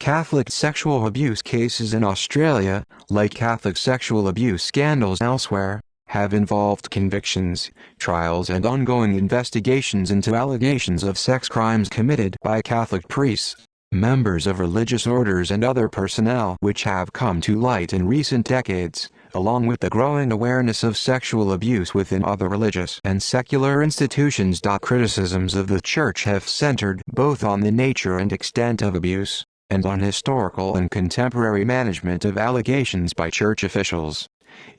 Catholic sexual abuse cases in Australia, like Catholic sexual abuse scandals elsewhere, have involved convictions, trials and ongoing investigations into allegations of sex crimes committed by Catholic priests, members of religious orders and other personnel, which have come to light in recent decades, along with the growing awareness of sexual abuse within other religious and secular institutions. Criticisms of the Church have centered both on the nature and extent of abuse, and on historical and contemporary management of allegations by Church officials.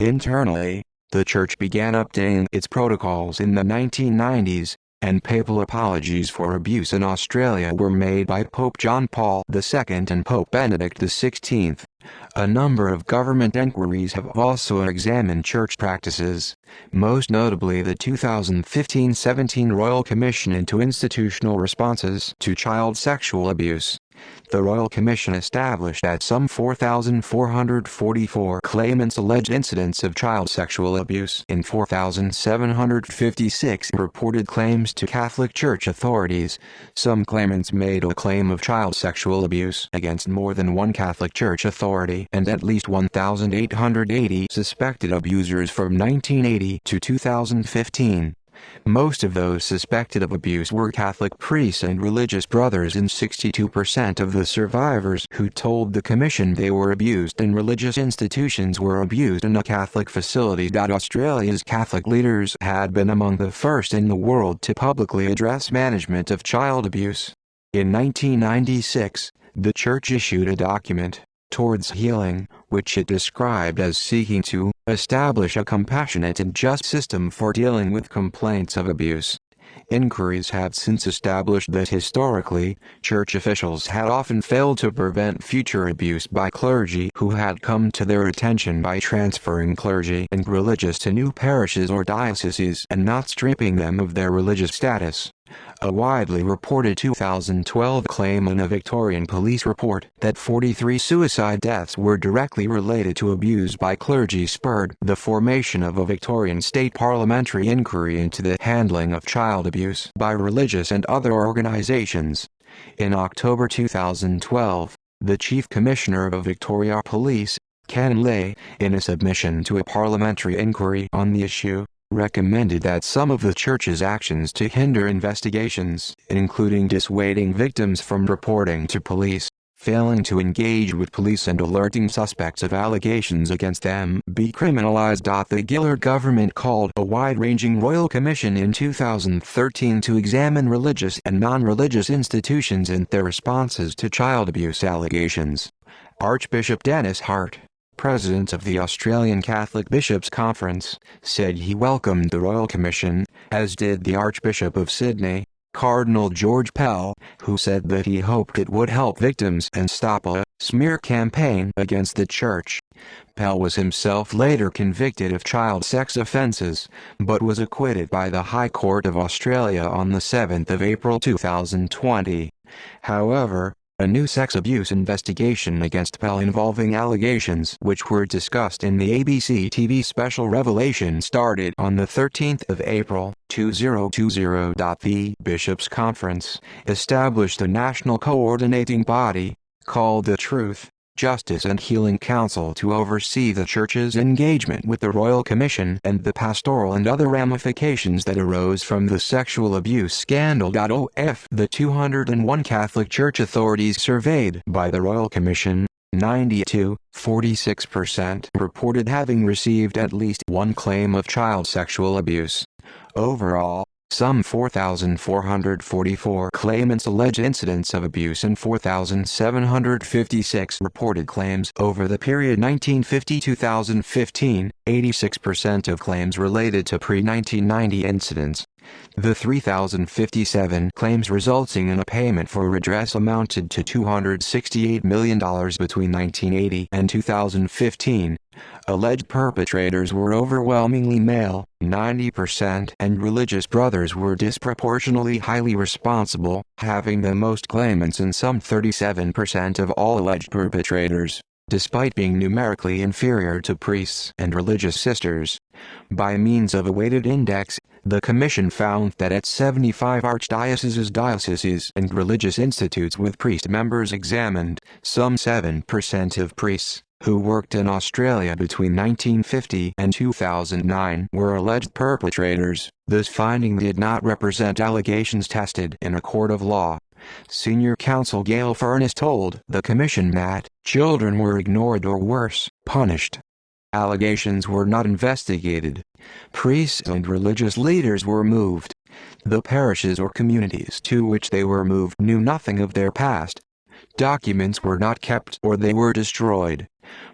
Internally, the Church began updating its protocols in the 1990s, and papal apologies for abuse in Australia were made by Pope John Paul II and Pope Benedict XVI. A number of government inquiries have also examined Church practices, most notably the 2015-17 Royal Commission into Institutional Responses to Child Sexual Abuse. The Royal Commission established that some 4,444 claimants alleged incidents of child sexual abuse in 4,756 reported claims to Catholic Church authorities. Some claimants made a claim of child sexual abuse against more than one Catholic Church authority, and at least 1,880 suspected abusers from 1980 to 2015. Most of those suspected of abuse were Catholic priests and religious brothers, and 62% of the survivors who told the Commission they were abused in religious institutions were abused in a Catholic facility. Australia's Catholic leaders had been among the first in the world to publicly address management of child abuse. In 1996, the Church issued a document, Towards Healing, which it described as seeking to establish a compassionate and just system for dealing with complaints of abuse. Inquiries have since established that historically, Church officials had often failed to prevent future abuse by clergy who had come to their attention by transferring clergy and religious to new parishes or dioceses and not stripping them of their religious status. A widely reported 2012 claim in a Victorian police report that 43 suicide deaths were directly related to abuse by clergy spurred the formation of a Victorian state parliamentary inquiry into the handling of child abuse by religious and other organizations. In October 2012, the Chief Commissioner of Victoria Police, Ken Lay, in a submission to a parliamentary inquiry on the issue, recommended that some of the Church's actions to hinder investigations, including dissuading victims from reporting to police, failing to engage with police and alerting suspects of allegations against them, be criminalized. The Gillard government called a wide-ranging Royal Commission in 2013 to examine religious and non-religious institutions and their responses to child abuse allegations. Archbishop Dennis Hart, President of the Australian Catholic Bishops' Conference, said he welcomed the Royal Commission, as did the Archbishop of Sydney, Cardinal George Pell, who said that he hoped it would help victims and stop a smear campaign against the Church. Pell was himself later convicted of child sex offences, but was acquitted by the High Court of Australia on the 7th of April 2020. However, a new sex abuse investigation against Pell involving allegations which were discussed in the ABC TV special Revelation started on the 13th of April, 2020. The Bishops' Conference established a national coordinating body, called the Truth, Justice and Healing Council, to oversee the Church's engagement with the Royal Commission and the pastoral and other ramifications that arose from the sexual abuse scandal. Of the 201 Catholic Church authorities surveyed by the Royal Commission, 46% reported having received at least one claim of child sexual abuse. Overall, some 4,444 claimants allege incidents of abuse and 4,756 reported claims over the period 1950-2015. 86% of claims related to pre-1990 incidents. The 3,057 claims resulting in a payment for redress amounted to $268 million between 1980 and 2015. Alleged perpetrators were overwhelmingly male, 90%, and religious brothers were disproportionately highly responsible, having the most claimants and some 37% of all alleged perpetrators. despite being numerically inferior to priests and religious sisters. By means of a weighted index, the Commission found that at 75 archdioceses, dioceses, and religious institutes with priest members examined, some 7% of priests who worked in Australia between 1950 and 2009 were alleged perpetrators. This finding did not represent allegations tested in a court of law. Senior counsel Gail Furness told the Commission that children were ignored or worse, punished. Allegations were not investigated. Priests and religious leaders were moved. The parishes or communities to which they were moved knew nothing of their past. Documents were not kept or they were destroyed.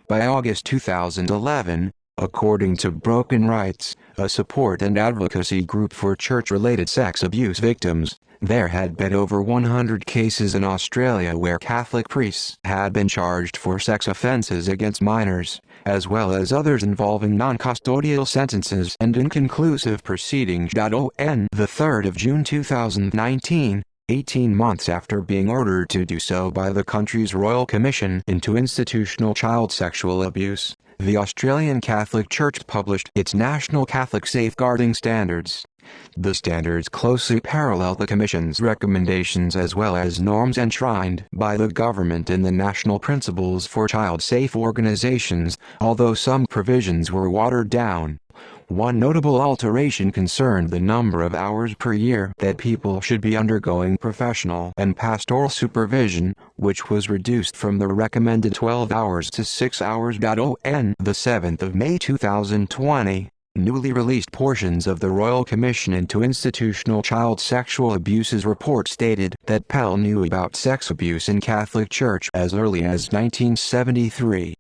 By August 2011, according to Broken Rights, a support and advocacy group for church-related sex abuse victims, there had been over 100 cases in Australia where Catholic priests had been charged for sex offences against minors, as well as others involving non-custodial sentences and inconclusive proceedings. On the 3rd of June 2019, 18 months after being ordered to do so by the country's Royal Commission into Institutional Child Sexual Abuse, the Australian Catholic Church published its National Catholic Safeguarding Standards. The standards closely parallel the Commission's recommendations as well as norms enshrined by the government in the National Principles for Child-Safe Organizations, although some provisions were watered down. One notable alteration concerned the number of hours per year that people should be undergoing professional and pastoral supervision, which was reduced from the recommended 12 hours to 6 hours. On the 7th of May 2020, newly released portions of the Royal Commission into Institutional Child Sexual Abuses report stated that Pell knew about sex abuse in Catholic Church as early as 1973.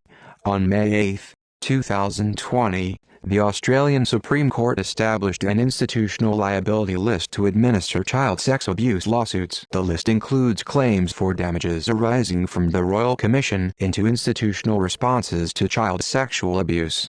On May 8, 2020, the Australian Supreme Court established an institutional liability list to administer child sex abuse lawsuits. The list includes claims for damages arising from the Royal Commission into institutional responses to child sexual abuse.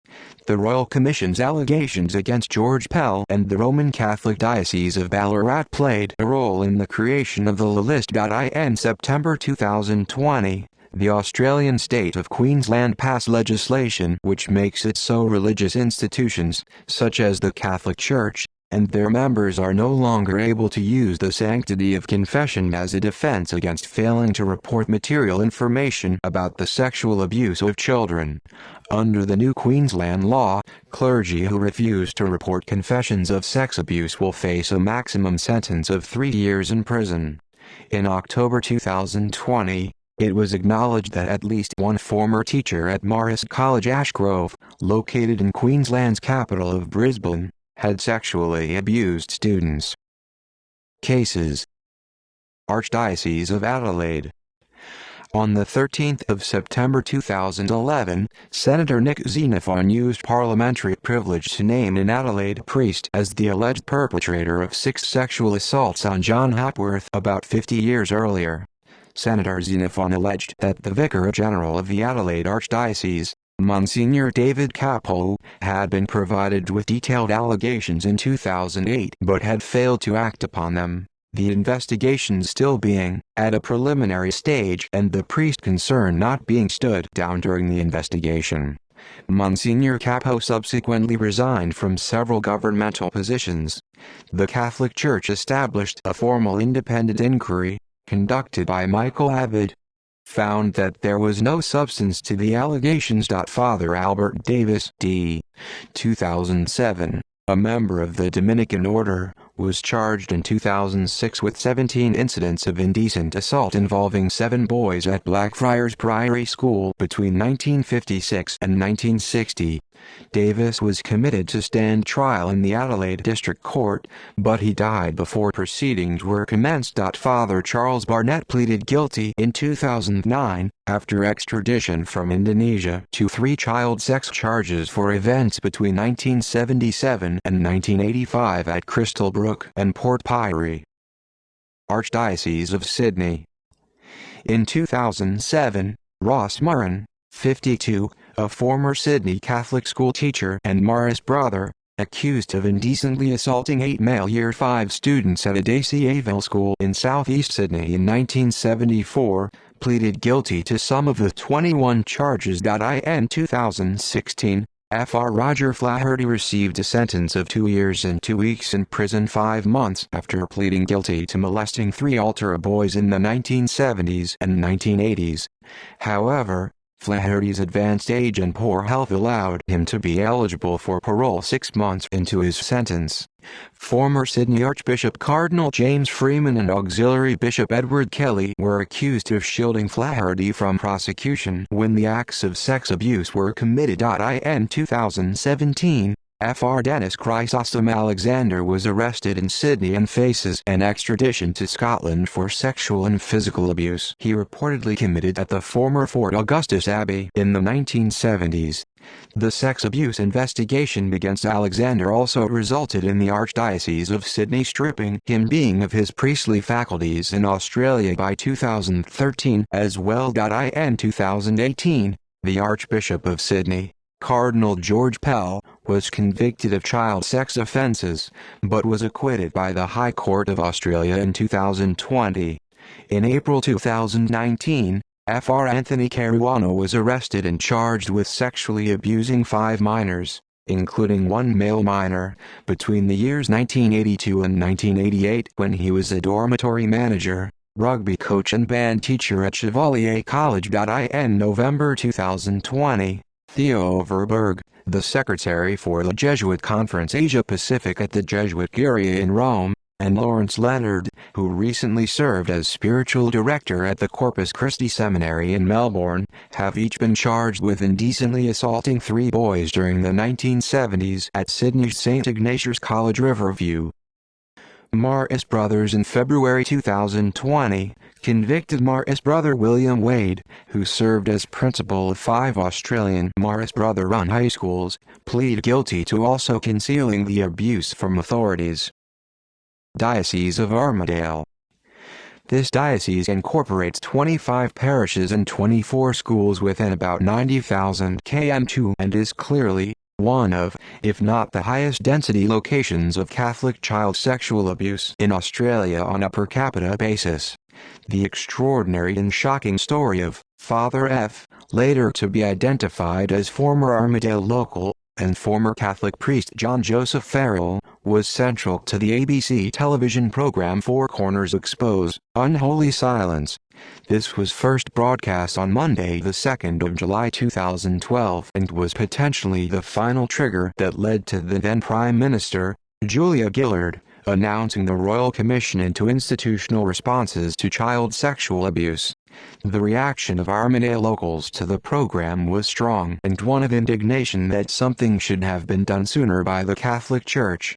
The Royal Commission's allegations against George Pell and the Roman Catholic Diocese of Ballarat played a role in the creation of the list. In September 2020, the Australian state of Queensland passed legislation which makes it so religious institutions, such as the Catholic Church, and their members are no longer able to use the sanctity of confession as a defense against failing to report material information about the sexual abuse of children. Under the new Queensland law, clergy who refuse to report confessions of sex abuse will face a maximum sentence of 3 years in prison. In October 2020, it was acknowledged that at least one former teacher at Morris College Ashgrove, located in Queensland's capital of Brisbane, had sexually abused students. Cases. Archdiocese of Adelaide. On the 13th of September 2011, Senator Nick Xenophon used parliamentary privilege to name an Adelaide priest as the alleged perpetrator of 6 sexual assaults on John Hapworth about 50 years earlier. Senator Xenophon alleged that the Vicar General of the Adelaide Archdiocese, Monsignor David Capo, had been provided with detailed allegations in 2008 but had failed to act upon them, the investigation still being at a preliminary stage and the priest concerned not being stood down during the investigation. Monsignor Capo subsequently resigned from several governmental positions. The Catholic Church established a formal independent inquiry, conducted by Michael Avid, found that there was no substance to the allegations. Father Albert Davis, d. 2007, a member of the Dominican Order, was charged in 2006 with 17 incidents of indecent assault involving 7 boys at Blackfriars Priory School between 1956 and 1960. Davis was committed to stand trial in the Adelaide District Court, but he died before proceedings were commenced. Father Charles Barnett pleaded guilty in 2009, after extradition from Indonesia, to 3 child sex charges for events between 1977 and 1985 at Crystal Brook and Port Pirie. Archdiocese of Sydney. In 2007, Ross Murren, 52, a former Sydney Catholic school teacher and Morris brother, accused of indecently assaulting 8 male Year 5 students at a Daisy Avell school in southeast Sydney in 1974, pleaded guilty to some of the 21 charges. In 2016, Fr. Roger Flaherty received a sentence of 2 years and 2 weeks in prison 5 months after pleading guilty to molesting 3 altar boys in the 1970s and 1980s. However, Flaherty's advanced age and poor health allowed him to be eligible for parole 6 months into his sentence. Former Sydney Archbishop Cardinal James Freeman and Auxiliary Bishop Edward Kelly were accused of shielding Flaherty from prosecution when the acts of sex abuse were committed. In 2017, Fr. Dennis Chrysostom Alexander was arrested in Sydney and faces an extradition to Scotland for sexual and physical abuse he reportedly committed at the former Fort Augustus Abbey in the 1970s. The sex abuse investigation against Alexander also resulted in the Archdiocese of Sydney stripping him of his priestly faculties in Australia by 2013 as well. In 2018, the Archbishop of Sydney, Cardinal George Pell, was convicted of child sex offences, but was acquitted by the High Court of Australia in 2020. In April 2019, Fr. Anthony Caruana was arrested and charged with sexually abusing 5 minors, including 1 male minor, between the years 1982 and 1988 when he was a dormitory manager, rugby coach and band teacher at Chevalier College. In November 2020, Theo Overberg, the secretary for the Jesuit Conference Asia Pacific at the Jesuit Curia in Rome, and Lawrence Leonard, who recently served as spiritual director at the Corpus Christi Seminary in Melbourne, have each been charged with indecently assaulting 3 boys during the 1970s at Sydney's St. Ignatius College Riverview. Marist brothers in February 2020 convicted Marist brother William Wade, who served as principal of 5 Australian Marist brother-run high schools, plead guilty to also concealing the abuse from authorities. Diocese of Armidale. This diocese incorporates 25 parishes and 24 schools within about 90,000 km2 and is clearly one of, if not the highest density locations of Catholic child sexual abuse in Australia on a per capita basis. The extraordinary and shocking story of Father F., later to be identified as former Armidale local, and former Catholic priest John Joseph Farrell, was central to the ABC television program Four Corners Expose, Unholy Silence. This was first broadcast on Monday the 2nd of July 2012 and was potentially the final trigger that led to the then Prime Minister, Julia Gillard, announcing the Royal Commission into Institutional Responses to Child Sexual Abuse. The reaction of Armidale locals to the program was strong and one of indignation that something should have been done sooner by the Catholic Church.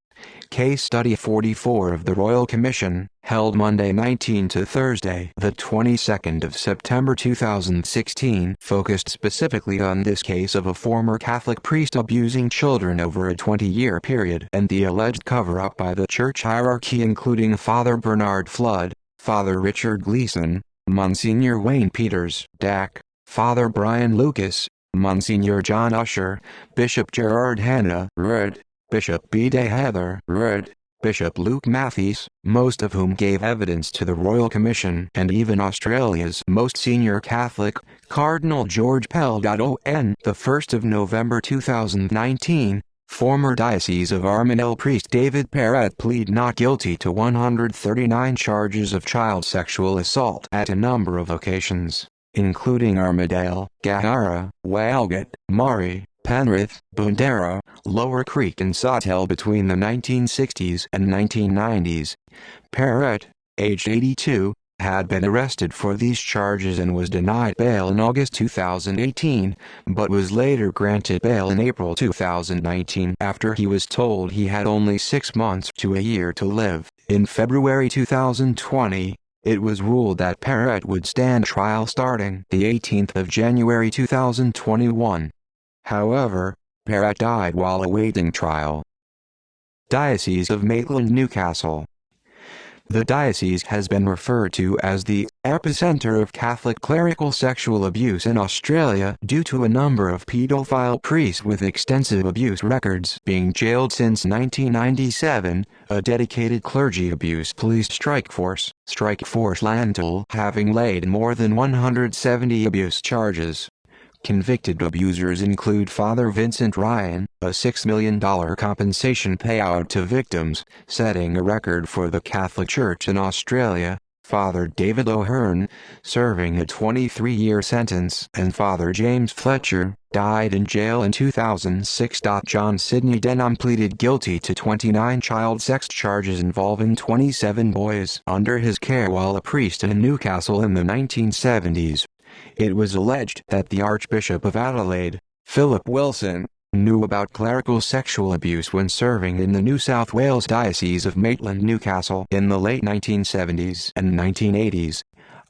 Case Study 44 of the Royal Commission, held Monday 19 to Thursday the 22nd of September 2016, focused specifically on this case of a former Catholic priest abusing children over a 20-year period and the alleged cover-up by the church hierarchy including Father Bernard Flood, Father Richard Gleeson, Monsignor Wayne Peters, DAC, Father Brian Lucas, Monsignor John Usher, Bishop Gerard Hanna, Rd., Bishop B. De Heather, Rd., Bishop Luke Matthews, most of whom gave evidence to the Royal Commission, and even Australia's most senior Catholic, Cardinal George Pell. On the 1st of November 2019, former Diocese of Armidale priest David Perrett pleaded not guilty to 139 charges of child sexual assault at a number of locations, including Armidale, Gahara, Walgett, Murray, Penrith, Bundoora, Lower Creek and Sawtell between the 1960s and 1990s. Perrett, aged 82, had been arrested for these charges and was denied bail in August 2018, but was later granted bail in April 2019 after he was told he had only 6 months to a year to live. In February 2020, it was ruled that Perrett would stand trial starting the 18th of January 2021. However, Perrett died while awaiting trial. Diocese of Maitland Newcastle. The diocese has been referred to as the epicenter of Catholic clerical sexual abuse in Australia due to a number of pedophile priests with extensive abuse records being jailed since 1997, a dedicated clergy abuse police strike force Lantal, having laid more than 170 abuse charges. Convicted abusers include Father Vincent Ryan, a $6 million compensation payout to victims, setting a record for the Catholic Church in Australia, Father David O'Hearn, serving a 23-year sentence, and Father James Fletcher, died in jail in 2006. John Sidney Denham pleaded guilty to 29 child sex charges involving 27 boys under his care while a priest in Newcastle in the 1970s. It was alleged that the Archbishop of Adelaide, Philip Wilson, knew about clerical sexual abuse when serving in the New South Wales Diocese of Maitland-Newcastle in the late 1970s and 1980s.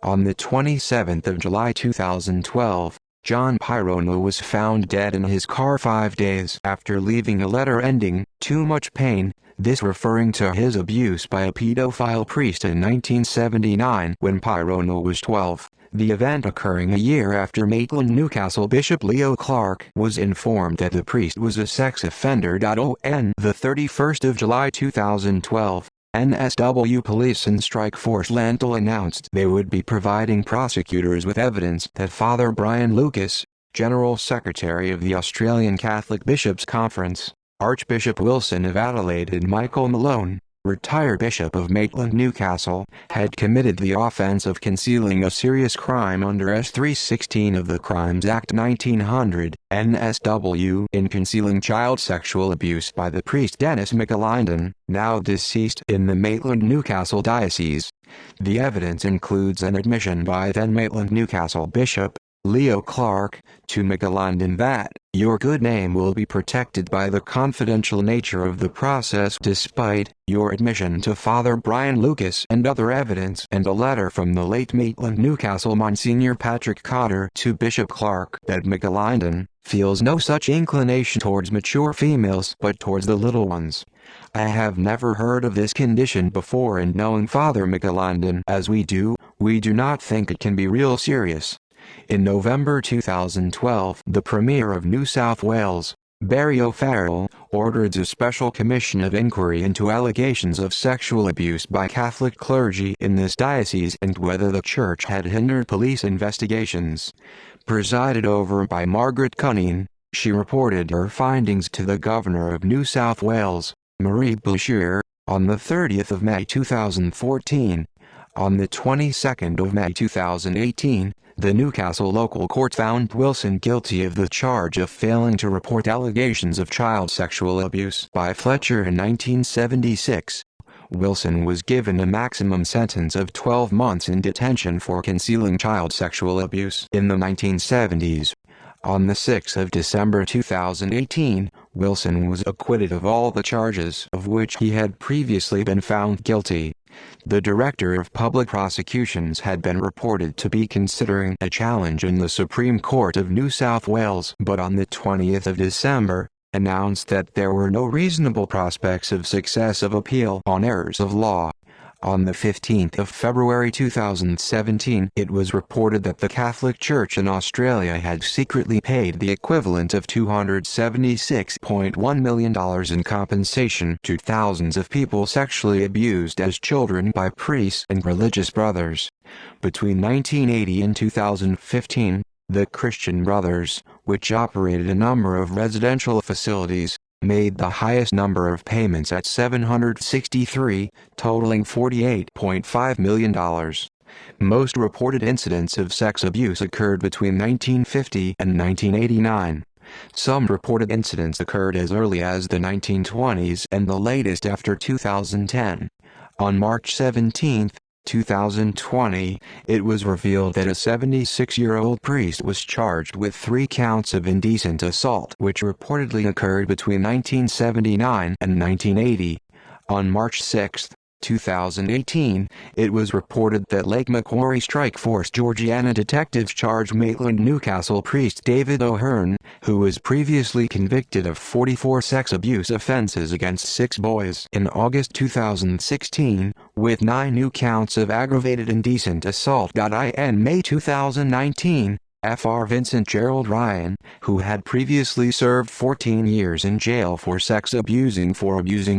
On the 27th of July 2012, John Pyrono was found dead in his car 5 days after leaving a letter ending, "Too much pain," this referring to his abuse by a pedophile priest in 1979 when Pyrono was 12. The event occurring a year after Maitland-Newcastle Bishop Leo Clark was informed that the priest was a sex offender. On the 31st of July 2012, NSW Police and Strike Force Lantal announced they would be providing prosecutors with evidence that Father Brian Lucas, General Secretary of the Australian Catholic Bishops' Conference, Archbishop Wilson of Adelaide and Michael Malone, retired Bishop of Maitland-Newcastle, had committed the offence of concealing a serious crime under S316 of the Crimes Act 1900, NSW, in concealing child sexual abuse by the priest Dennis McAlinden, now deceased, in the Maitland-Newcastle Diocese. The evidence includes an admission by then Maitland-Newcastle Bishop Leo Clark to McAlinden that "your good name will be protected by the confidential nature of the process despite your admission to Father Brian Lucas," and other evidence, and a letter from the late Maitland-Newcastle Monsignor Patrick Cotter to Bishop Clark that McAlinden feels no such inclination towards mature females but towards the little ones. "I have never heard of this condition before, and knowing Father McAlinden as we do not think it can be real serious." In November 2012, the Premier of New South Wales, Barry O'Farrell, ordered a special commission of inquiry into allegations of sexual abuse by Catholic clergy in this diocese and whether the Church had hindered police investigations. Presided over by Margaret Cunneen, she reported her findings to the Governor of New South Wales, Marie Bashir, on the 30th of May 2014. On the 22nd of May 2018, the Newcastle local court found Wilson guilty of the charge of failing to report allegations of child sexual abuse by Fletcher in 1976. Wilson was given a maximum sentence of 12 months in detention for concealing child sexual abuse in the 1970s. On the 6th of December 2018, Wilson was acquitted of all the charges of which he had previously been found guilty. The Director of Public Prosecutions had been reported to be considering a challenge in the Supreme Court of New South Wales, but on the 20th of December, announced that there were no reasonable prospects of success of appeal on errors of law. On the 15th of February 2017, it was reported that the Catholic Church in Australia had secretly paid the equivalent of $276.1 million in compensation to thousands of people sexually abused as children by priests and religious brothers. Between 1980 and 2015, the Christian Brothers, which operated a number of residential facilities, made the highest number of payments at 763, totaling $48.5 million. Most reported incidents of sex abuse occurred between 1950 and 1989. Some reported incidents occurred as early as the 1920s and the latest after 2010. On March 17, 2020, it was revealed that a 76-year-old priest was charged with 3 counts of indecent assault, which reportedly occurred between 1979 and 1980. On March 6, 2018, it was reported that Lake Macquarie Strike Force Georgiana detectives charged Maitland Newcastle priest David O'Hearn, who was previously convicted of 44 sex abuse offenses against 6 boys in August 2016, with 9 new counts of aggravated indecent assault. In May 2019, Fr. Vincent Gerald Ryan, who had previously served 14 years in jail for abusing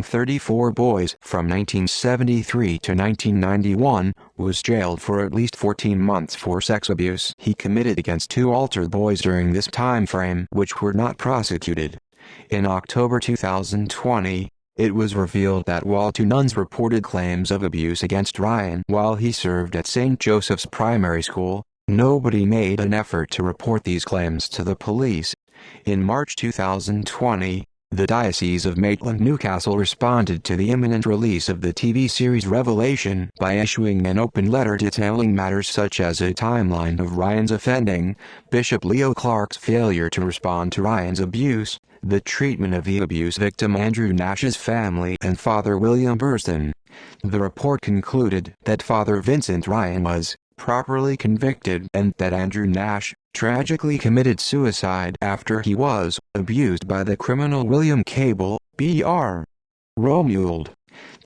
34 boys from 1973 to 1991, was jailed for at least 14 months for sex abuse he committed against 2 altar boys during this time frame, which were not prosecuted. In October 2020, it was revealed that while 2 nuns reported claims of abuse against Ryan while he served at St. Joseph's Primary School, nobody made an effort to report these claims to the police. In March 2020, the Diocese of Maitland Newcastle responded to the imminent release of the TV series Revelation by issuing an open letter detailing matters such as a timeline of Ryan's offending, Bishop Leo Clark's failure to respond to Ryan's abuse, the treatment of the abuse victim Andrew Nash's family, and Father William Burston. The report concluded that Father Vincent Ryan was properly convicted and that Andrew Nash tragically committed suicide after he was abused by the criminal William Cable, Br. Romuald.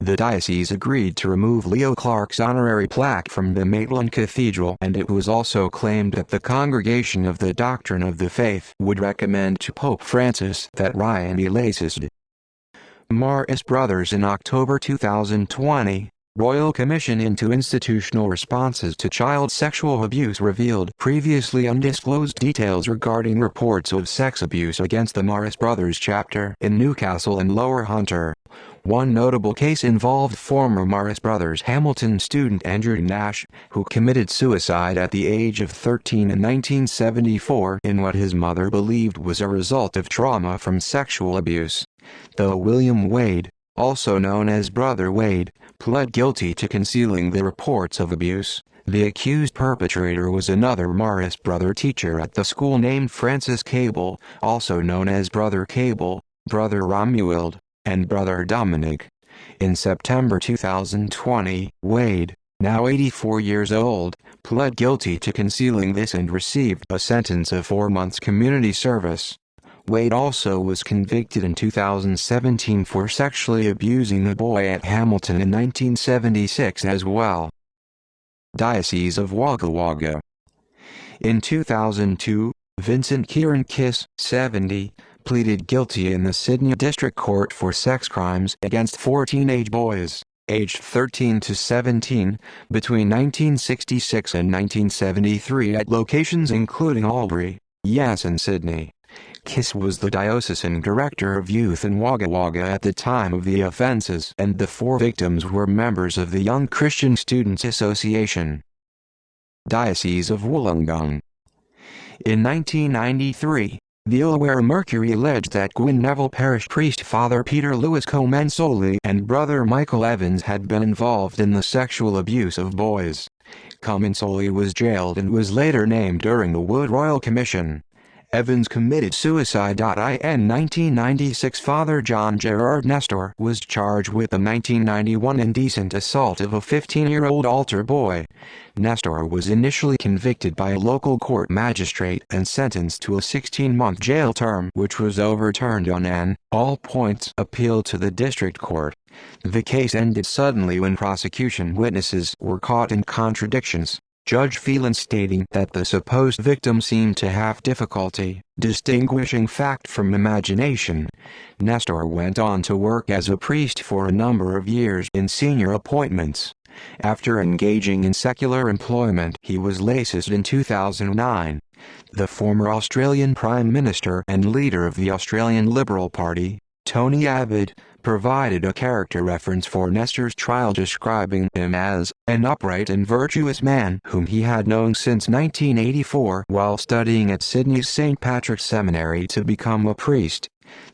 The diocese agreed to remove Leo Clark's honorary plaque from the Maitland Cathedral, and it was also claimed that the Congregation of the Doctrine of the Faith would recommend to Pope Francis that Ryan be laicized. Maris Brothers. In October 2020, Royal Commission into Institutional Responses to Child Sexual Abuse revealed previously undisclosed details regarding reports of sex abuse against the Maris Brothers chapter in Newcastle and Lower Hunter. One notable case involved former Maris Brothers Hamilton student Andrew Nash, who committed suicide at the age of 13 in 1974 in what his mother believed was a result of trauma from sexual abuse. Though William Wade, also known as Brother Wade, pled guilty to concealing the reports of abuse, the accused perpetrator was another Maris Brother teacher at the school named Francis Cable, also known as Brother Cable, Brother Romuald, and Brother Dominic. In September 2020, Wade, now 84 years old, pled guilty to concealing this and received a sentence of 4 months community service. Wade also was convicted in 2017 for sexually abusing a boy at Hamilton in 1976 as well. Diocese of Wagga Wagga. In 2002, Vincent Kieran Kiss, 70, pleaded guilty in the Sydney District Court for sex crimes against 4 teenage boys, aged 13 to 17, between 1966 and 1973 at locations including Albury, Yass and Sydney. Kiss was the diocesan director of youth in Wagga Wagga at the time of the offences, and the 4 victims were members of the Young Christian Students Association. Diocese of Wollongong. In 1993, the Illawarra Mercury alleged that Gwyn Neville parish priest Father Peter Lewis Comensoli and Brother Michael Evans had been involved in the sexual abuse of boys. Comensoli was jailed and was later named during the Wood Royal Commission. Evans committed suicide. In 1996, Father John Gerard Nestor was charged with the 1991 indecent assault of a 15-year-old altar boy. Nestor was initially convicted by a local court magistrate and sentenced to a 16-month jail term, which was overturned on an all-points appeal to the district court. The case ended suddenly when prosecution witnesses were caught in contradictions. Judge Phelan stating that the supposed victim seemed to have difficulty distinguishing fact from imagination. Nestor went on to work as a priest for a number of years in senior appointments. After engaging in secular employment, he was laicized in 2009. The former Australian Prime Minister and leader of the Australian Liberal Party, Tony Abbott, provided a character reference for Nestor's trial, describing him as an upright and virtuous man whom he had known since 1984 while studying at Sydney's St. Patrick's Seminary to become a priest.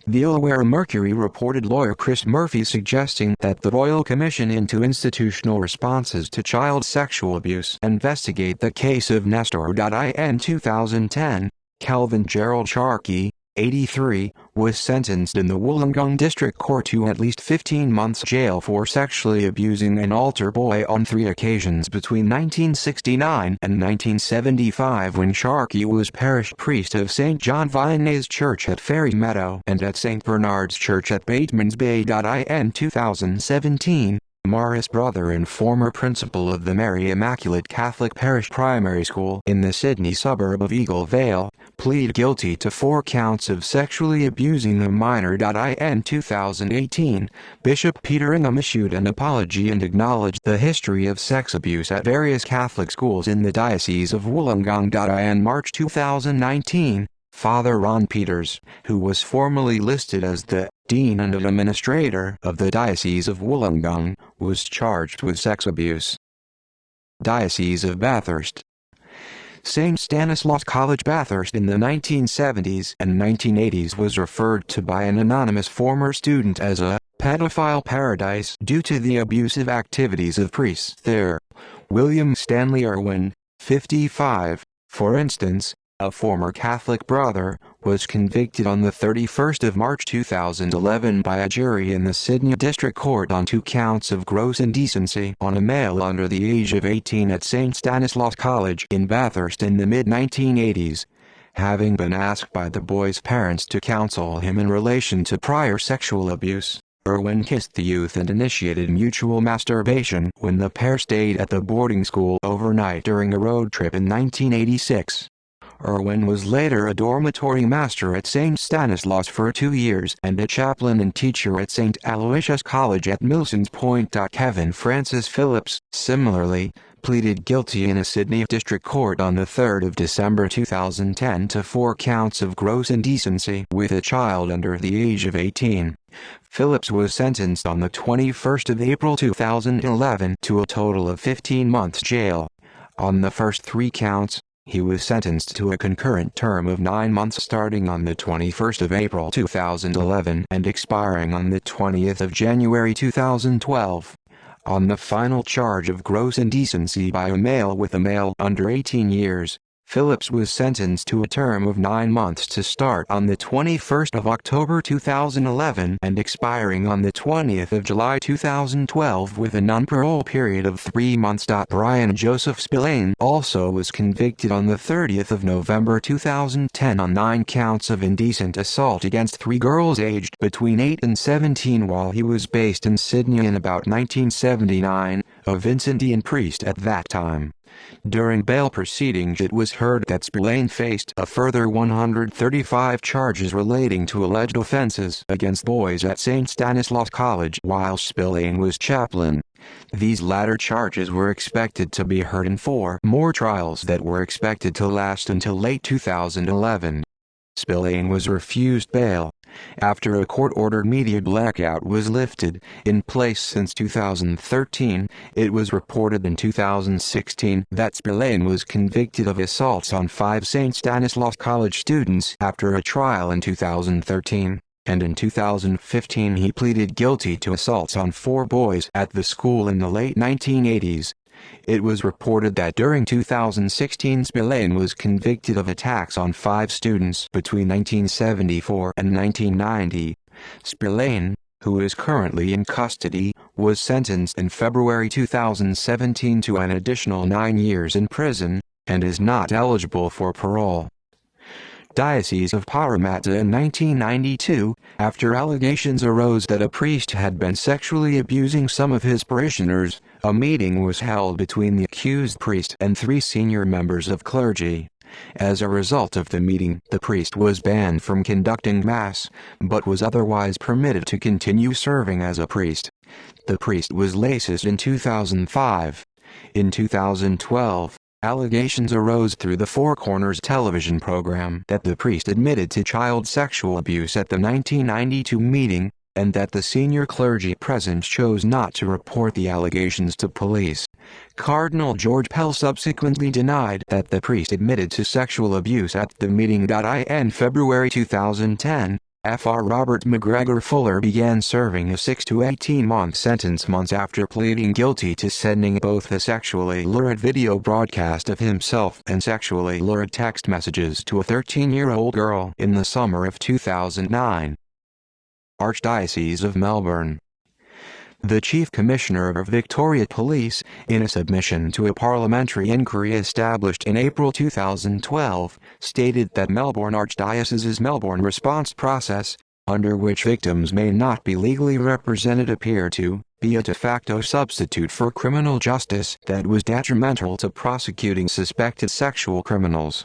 The Illawarra Mercury reported lawyer Chris Murphy suggesting that the Royal Commission into Institutional Responses to Child Sexual Abuse investigate the case of Nestor. In 2010, Calvin Gerald Sharkey, 83, was sentenced in the Wollongong District Court to at least 15 months jail for sexually abusing an altar boy on 3 occasions between 1969 and 1975 when Sharkey was parish priest of St. John Vianney's Church at Fairy Meadow and at St. Bernard's Church at Batemans Bay. In 2017, Morris, brother and former principal of the Mary Immaculate Catholic Parish Primary School in the Sydney suburb of Eagle Vale, pleaded guilty to 4 counts of sexually abusing a minor. In 2018, Bishop Peter Ingham issued an apology and acknowledged the history of sex abuse at various Catholic schools in the Diocese of Wollongong. In March 2019, Father Ron Peters, who was formerly listed as the Dean and Administrator of the Diocese of Wollongong, was charged with sex abuse. Diocese of Bathurst. St. Stanislaus College Bathurst in the 1970s and 1980s was referred to by an anonymous former student as a pedophile paradise due to the abusive activities of priests there. William Stanley Irwin, 55, for instance, a former Catholic brother, was convicted on the 31st of March 2011 by a jury in the Sydney District Court on 2 counts of gross indecency on a male under the age of 18 at St. Stanislaus College in Bathurst in the mid-1980s. Having been asked by the boy's parents to counsel him in relation to prior sexual abuse, Irwin kissed the youth and initiated mutual masturbation when the pair stayed at the boarding school overnight during a road trip in 1986. Irwin was later a dormitory master at St. Stanislaus for 2 years and a chaplain and teacher at St. Aloysius College at Milsons Point. Kevin Francis Phillips, similarly, pleaded guilty in a Sydney District Court on the 3rd of December 2010 to 4 counts of gross indecency with a child under the age of 18. Phillips was sentenced on the 21st of April 2011 to a total of 15 months jail. On the first 3 counts, he was sentenced to a concurrent term of 9 months starting on the 21st of April 2011 and expiring on the 20th of January 2012. On the final charge of gross indecency by a male with a male under 18 years, Phillips was sentenced to a term of 9 months to start on the 21st of October 2011 and expiring on the 20th of July 2012 with a non-parole period of 3 months. Brian Joseph Spillane also was convicted on the 30th of November 2010 on 9 counts of indecent assault against 3 girls aged between 8 and 17 while he was based in Sydney in about 1979, a Vincentian priest at that time. During bail proceedings it was heard that Spillane faced a further 135 charges relating to alleged offenses against boys at St. Stanislaus College while Spillane was chaplain. These latter charges were expected to be heard in 4 more trials that were expected to last until late 2011. Spillane was refused bail after a court-ordered media blackout was lifted, in place since 2013. It was reported in 2016 that Spillane was convicted of assaults on 5 St. Stanislaus College students after a trial in 2013, and in 2015 he pleaded guilty to assaults on 4 boys at the school in the late 1980s. It was reported that during 2016 Spillane was convicted of attacks on 5 students between 1974 and 1990. Spillane, who is currently in custody, was sentenced in February 2017 to an additional 9 years in prison, and is not eligible for parole. Diocese of Parramatta in 1992, after allegations arose that a priest had been sexually abusing some of his parishioners, a meeting was held between the accused priest and 3 senior members of clergy. As a result of the meeting, the priest was banned from conducting Mass, but was otherwise permitted to continue serving as a priest. The priest was laicized in 2005. In 2012, allegations arose through the Four Corners television program that the priest admitted to child sexual abuse at the 1992 meeting, and that the senior clergy present chose not to report the allegations to police. Cardinal George Pell subsequently denied that the priest admitted to sexual abuse at the meeting. In February 2010, Fr. Robert McGregor Fuller began serving a 6 to 18-month sentence months after pleading guilty to sending both a sexually lurid video broadcast of himself and sexually lurid text messages to a 13-year-old girl in the summer of 2009. Archdiocese of Melbourne. The Chief Commissioner of Victoria Police, in a submission to a parliamentary inquiry established in April 2012, stated that Melbourne Archdiocese's Melbourne response process, under which victims may not be legally represented, appeared to be a de facto substitute for criminal justice that was detrimental to prosecuting suspected sexual criminals.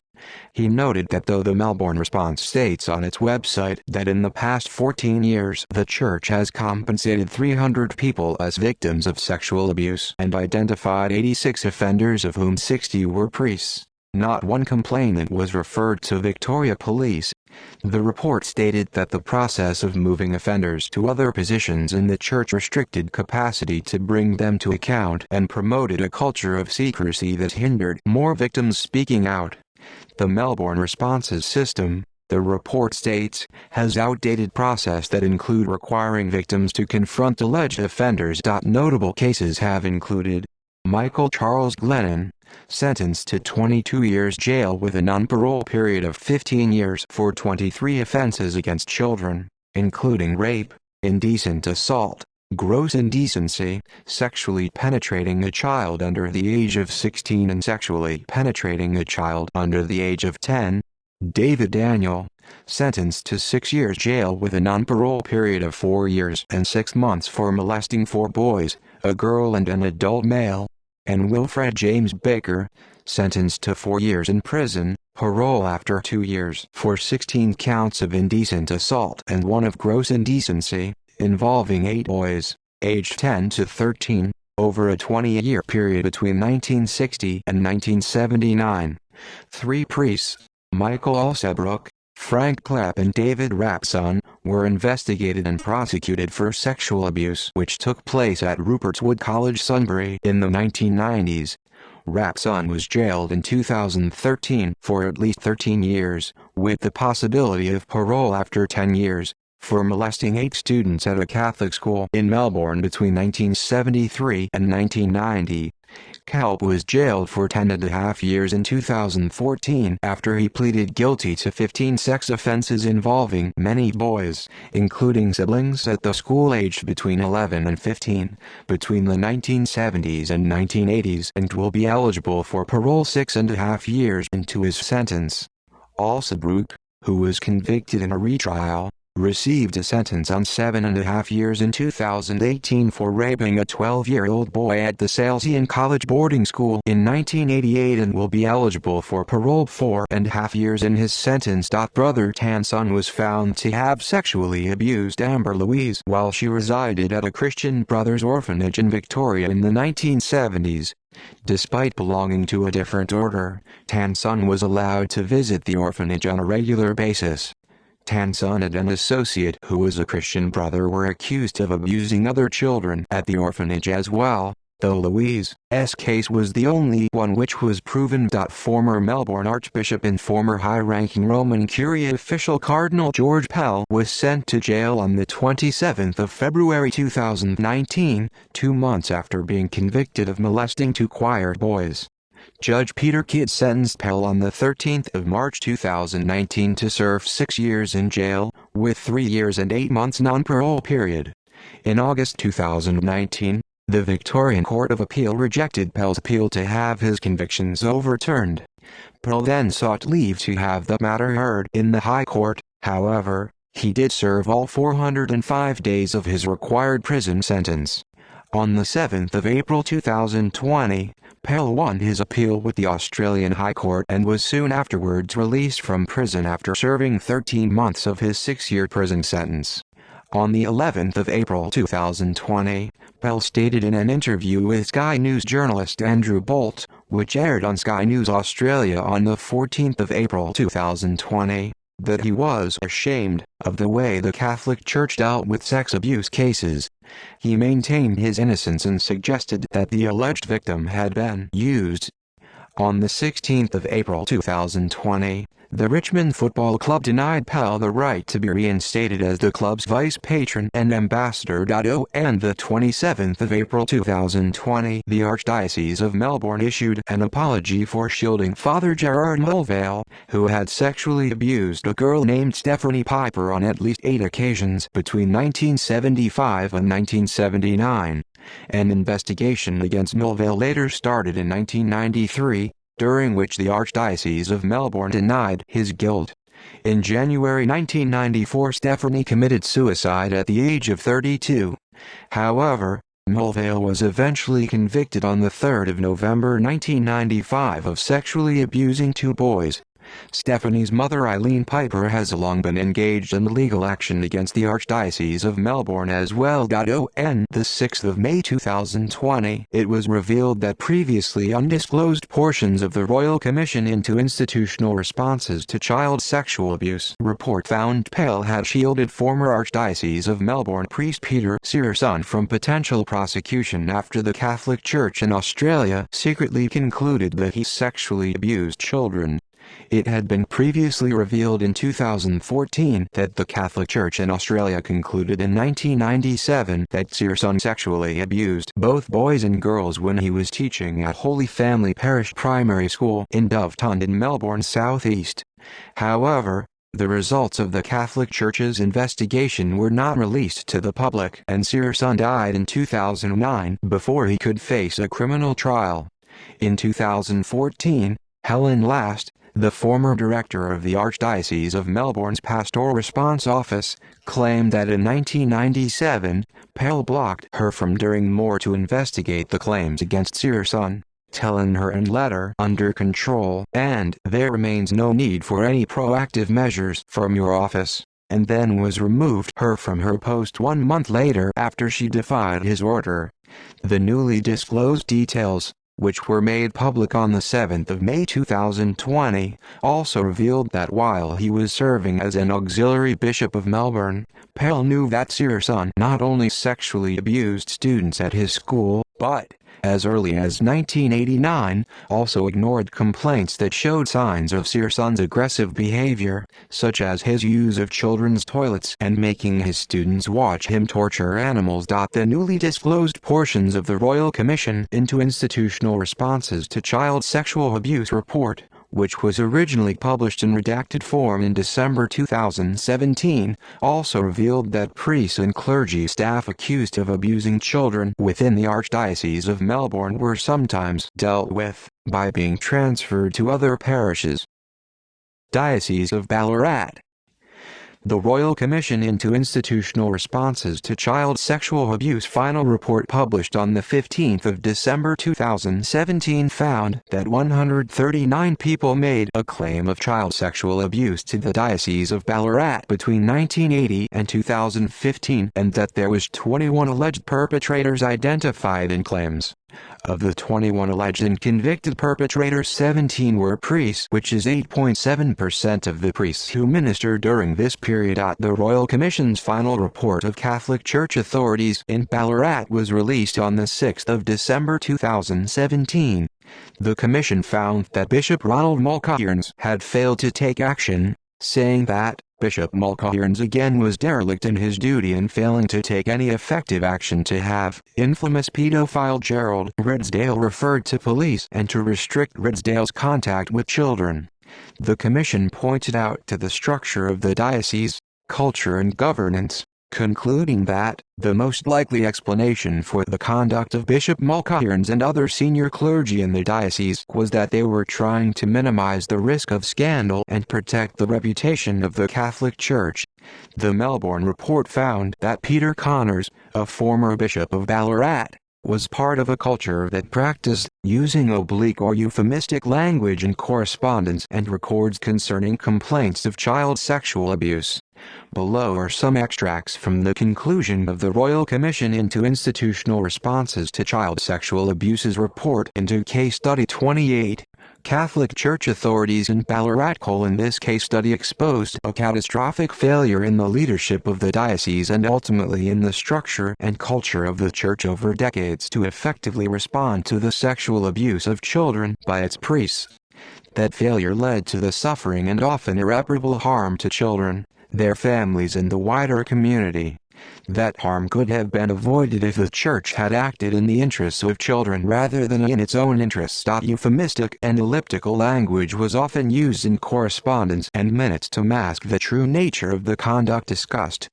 He noted that though the Melbourne response states on its website that in the past 14 years the Church has compensated 300 people as victims of sexual abuse and identified 86 offenders, of whom 60 were priests, not one complainant was referred to Victoria Police. The report stated that the process of moving offenders to other positions in the Church restricted capacity to bring them to account and promoted a culture of secrecy that hindered more victims speaking out. The Melbourne responses system, the report states, has outdated process that include requiring victims to confront alleged offenders. Notable cases have included Michael Charles Glennon, sentenced to 22 years jail with a non-parole period of 15 years for 23 offenses against children, including rape, indecent assault, gross indecency, sexually penetrating a child under the age of 16 and sexually penetrating a child under the age of 10. David Daniel, sentenced to 6 years jail with a non-parole period of 4 years and 6 months for molesting 4 boys, a girl and an adult male. And Wilfred James Baker, sentenced to 4 years in prison, parole after 2 years, for 16 counts of indecent assault and 1 of gross indecency, involving 8 boys, aged 10 to 13, over a 20-year period between 1960 and 1979. 3 priests, Michael Alsabrook, Frank Clapp and David Rapson, were investigated and prosecuted for sexual abuse which took place at Rupert's Wood College, Sunbury, in the 1990s. Rapson was jailed in 2013 for at least 13 years, with the possibility of parole after 10 years, for molesting 8 students at a Catholic school in Melbourne between 1973 and 1990. Kelp was jailed for 10.5 years in 2014 after he pleaded guilty to 15 sex offenses involving many boys, including siblings at the school aged between 11 and 15, between the 1970s and 1980s, and will be eligible for parole 6.5 years into his sentence. Alsabrook, who was convicted in a retrial, received a sentence on 7.5 years in 2018 for raping a 12-year-old boy at the Salesian College boarding school in 1988 and will be eligible for parole 4.5 years in his sentence. Brother Tan's son was found to have sexually abused Amber Louise while she resided at a Christian Brothers orphanage in Victoria in the 1970s. Despite belonging to a different order, Tan's son was allowed to visit the orphanage on a regular basis. Tan's son and an associate who was a Christian brother were accused of abusing other children at the orphanage as well, though Louise's case was the only one which was proven. Former Melbourne Archbishop and former high-ranking Roman Curia official Cardinal George Pell was sent to jail on the 27th of February 2019, 2 months after being convicted of molesting 2 choir boys. Judge Peter Kidd sentenced Pell on the 13th of March 2019 to serve 6 years in jail, with 3 years and 8 months non-parole period. In August 2019, the Victorian Court of Appeal rejected Pell's appeal to have his convictions overturned. Pell then sought leave to have the matter heard in the High Court. However, he did serve all 405 days of his required prison sentence. On the 7th of April 2020, Pell won his appeal with the Australian High Court and was soon afterwards released from prison after serving 13 months of his 6-year prison sentence. On the 11th of April 2020, Pell stated in an interview with Sky News journalist Andrew Bolt, which aired on Sky News Australia on the 14th of April 2020, that he was ashamed of the way the Catholic Church dealt with sex abuse cases. He maintained his innocence and suggested that the alleged victim had been used. On the 16th of April 2020, The Richmond Football Club denied Pell the right to be reinstated as the club's vice patron and ambassador. On the 27th of April 2020, the Archdiocese of Melbourne issued an apology for shielding Father Gerard Mulvale, who had sexually abused a girl named Stephanie Piper on at least 8 occasions between 1975 and 1979. An investigation against Mulvale later started in 1993, during which the Archdiocese of Melbourne denied his guilt. In January 1994, Stephanie committed suicide at the age of 32. However, Mulvale was eventually convicted on the 3rd of November 1995 of sexually abusing 2 boys. Stephanie's mother Eileen Piper has long been engaged in legal action against the Archdiocese of Melbourne as well. On the 6th of May 2020, it was revealed that previously undisclosed portions of the Royal Commission into Institutional Responses to Child Sexual Abuse report found Pell had shielded former Archdiocese of Melbourne priest Peter Searson from potential prosecution after the Catholic Church in Australia secretly concluded that he sexually abused children. It had been previously revealed in 2014 that the Catholic Church in Australia concluded in 1997 that Searson sexually abused both boys and girls when he was teaching at Holy Family Parish Primary School in Doveton in Melbourne South East. However, the results of the Catholic Church's investigation were not released to the public, and Searson died in 2009 before he could face a criminal trial. In 2014, Helen Last, the former director of the Archdiocese of Melbourne's Pastoral Response Office, claimed that in 1997, Pell blocked her from doing more to investigate the claims against Searson, telling her in letter under control and there remains no need for any proactive measures from your office, and then was removed her from her post 1 month later after she defied his order. The newly disclosed details, which were made public on the 7th of May 2020, also revealed that while he was serving as an auxiliary bishop of Melbourne, Pell knew that Searson not only sexually abused students at his school, but, as early as 1989, also ignored complaints that showed signs of Searson's aggressive behavior, such as his use of children's toilets and making his students watch him torture animals. The newly disclosed portions of the Royal Commission into Institutional Responses to Child Sexual Abuse report, which was originally published in redacted form in December 2017, also revealed that priests and clergy staff accused of abusing children within the Archdiocese of Melbourne were sometimes dealt with by being transferred to other parishes. Diocese of Ballarat. The Royal Commission into Institutional Responses to Child Sexual Abuse final report published on the 15th of December 2017 found that 139 people made a claim of child sexual abuse to the Diocese of Ballarat between 1980 and 2015, and that there was 21 alleged perpetrators identified in claims. Of the 21 alleged and convicted perpetrators, 17 were priests, which is 8.7% of the priests who ministered during this period. The Royal Commission's final report of Catholic Church authorities in Ballarat was released on the 6th of December 2017. The Commission found that Bishop Ronald Mulcairns had failed to take action, saying that Bishop Mulcairns again was derelict in his duty in failing to take any effective action to have infamous pedophile Gerald Ridsdale referred to police and to restrict Ridsdale's contact with children. The Commission pointed out to the structure of the diocese, culture and governance, concluding that the most likely explanation for the conduct of Bishop Mulcairns and other senior clergy in the diocese was that they were trying to minimize the risk of scandal and protect the reputation of the Catholic Church. The Melbourne report found that Peter Connors, a former bishop of Ballarat, was part of a culture that practiced using oblique or euphemistic language in correspondence and records concerning complaints of child sexual abuse. Below are some extracts from the conclusion of the Royal Commission into Institutional Responses to Child Sexual Abuse's report into Case Study 28. Catholic Church authorities in Ballarat. This case study exposed a catastrophic failure in the leadership of the diocese and ultimately in the structure and culture of the Church over decades to effectively respond to the sexual abuse of children by its priests. That failure led to the suffering and often irreparable harm to children, their families and the wider community. That harm could have been avoided if the church had acted in the interests of children rather than in its own interests. Euphemistic and elliptical language was often used in correspondence and minutes to mask the true nature of the conduct discussed.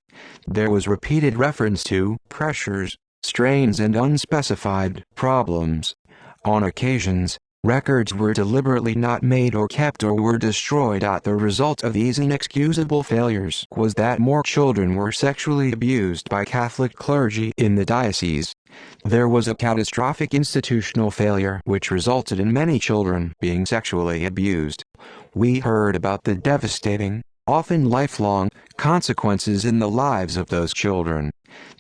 There was repeated reference to pressures, strains and unspecified problems. On occasions, records were deliberately not made or kept or were destroyed. The result of these inexcusable failures was that more children were sexually abused by Catholic clergy in the diocese. There was a catastrophic institutional failure which resulted in many children being sexually abused. We heard about the devastating, often lifelong, consequences in the lives of those children.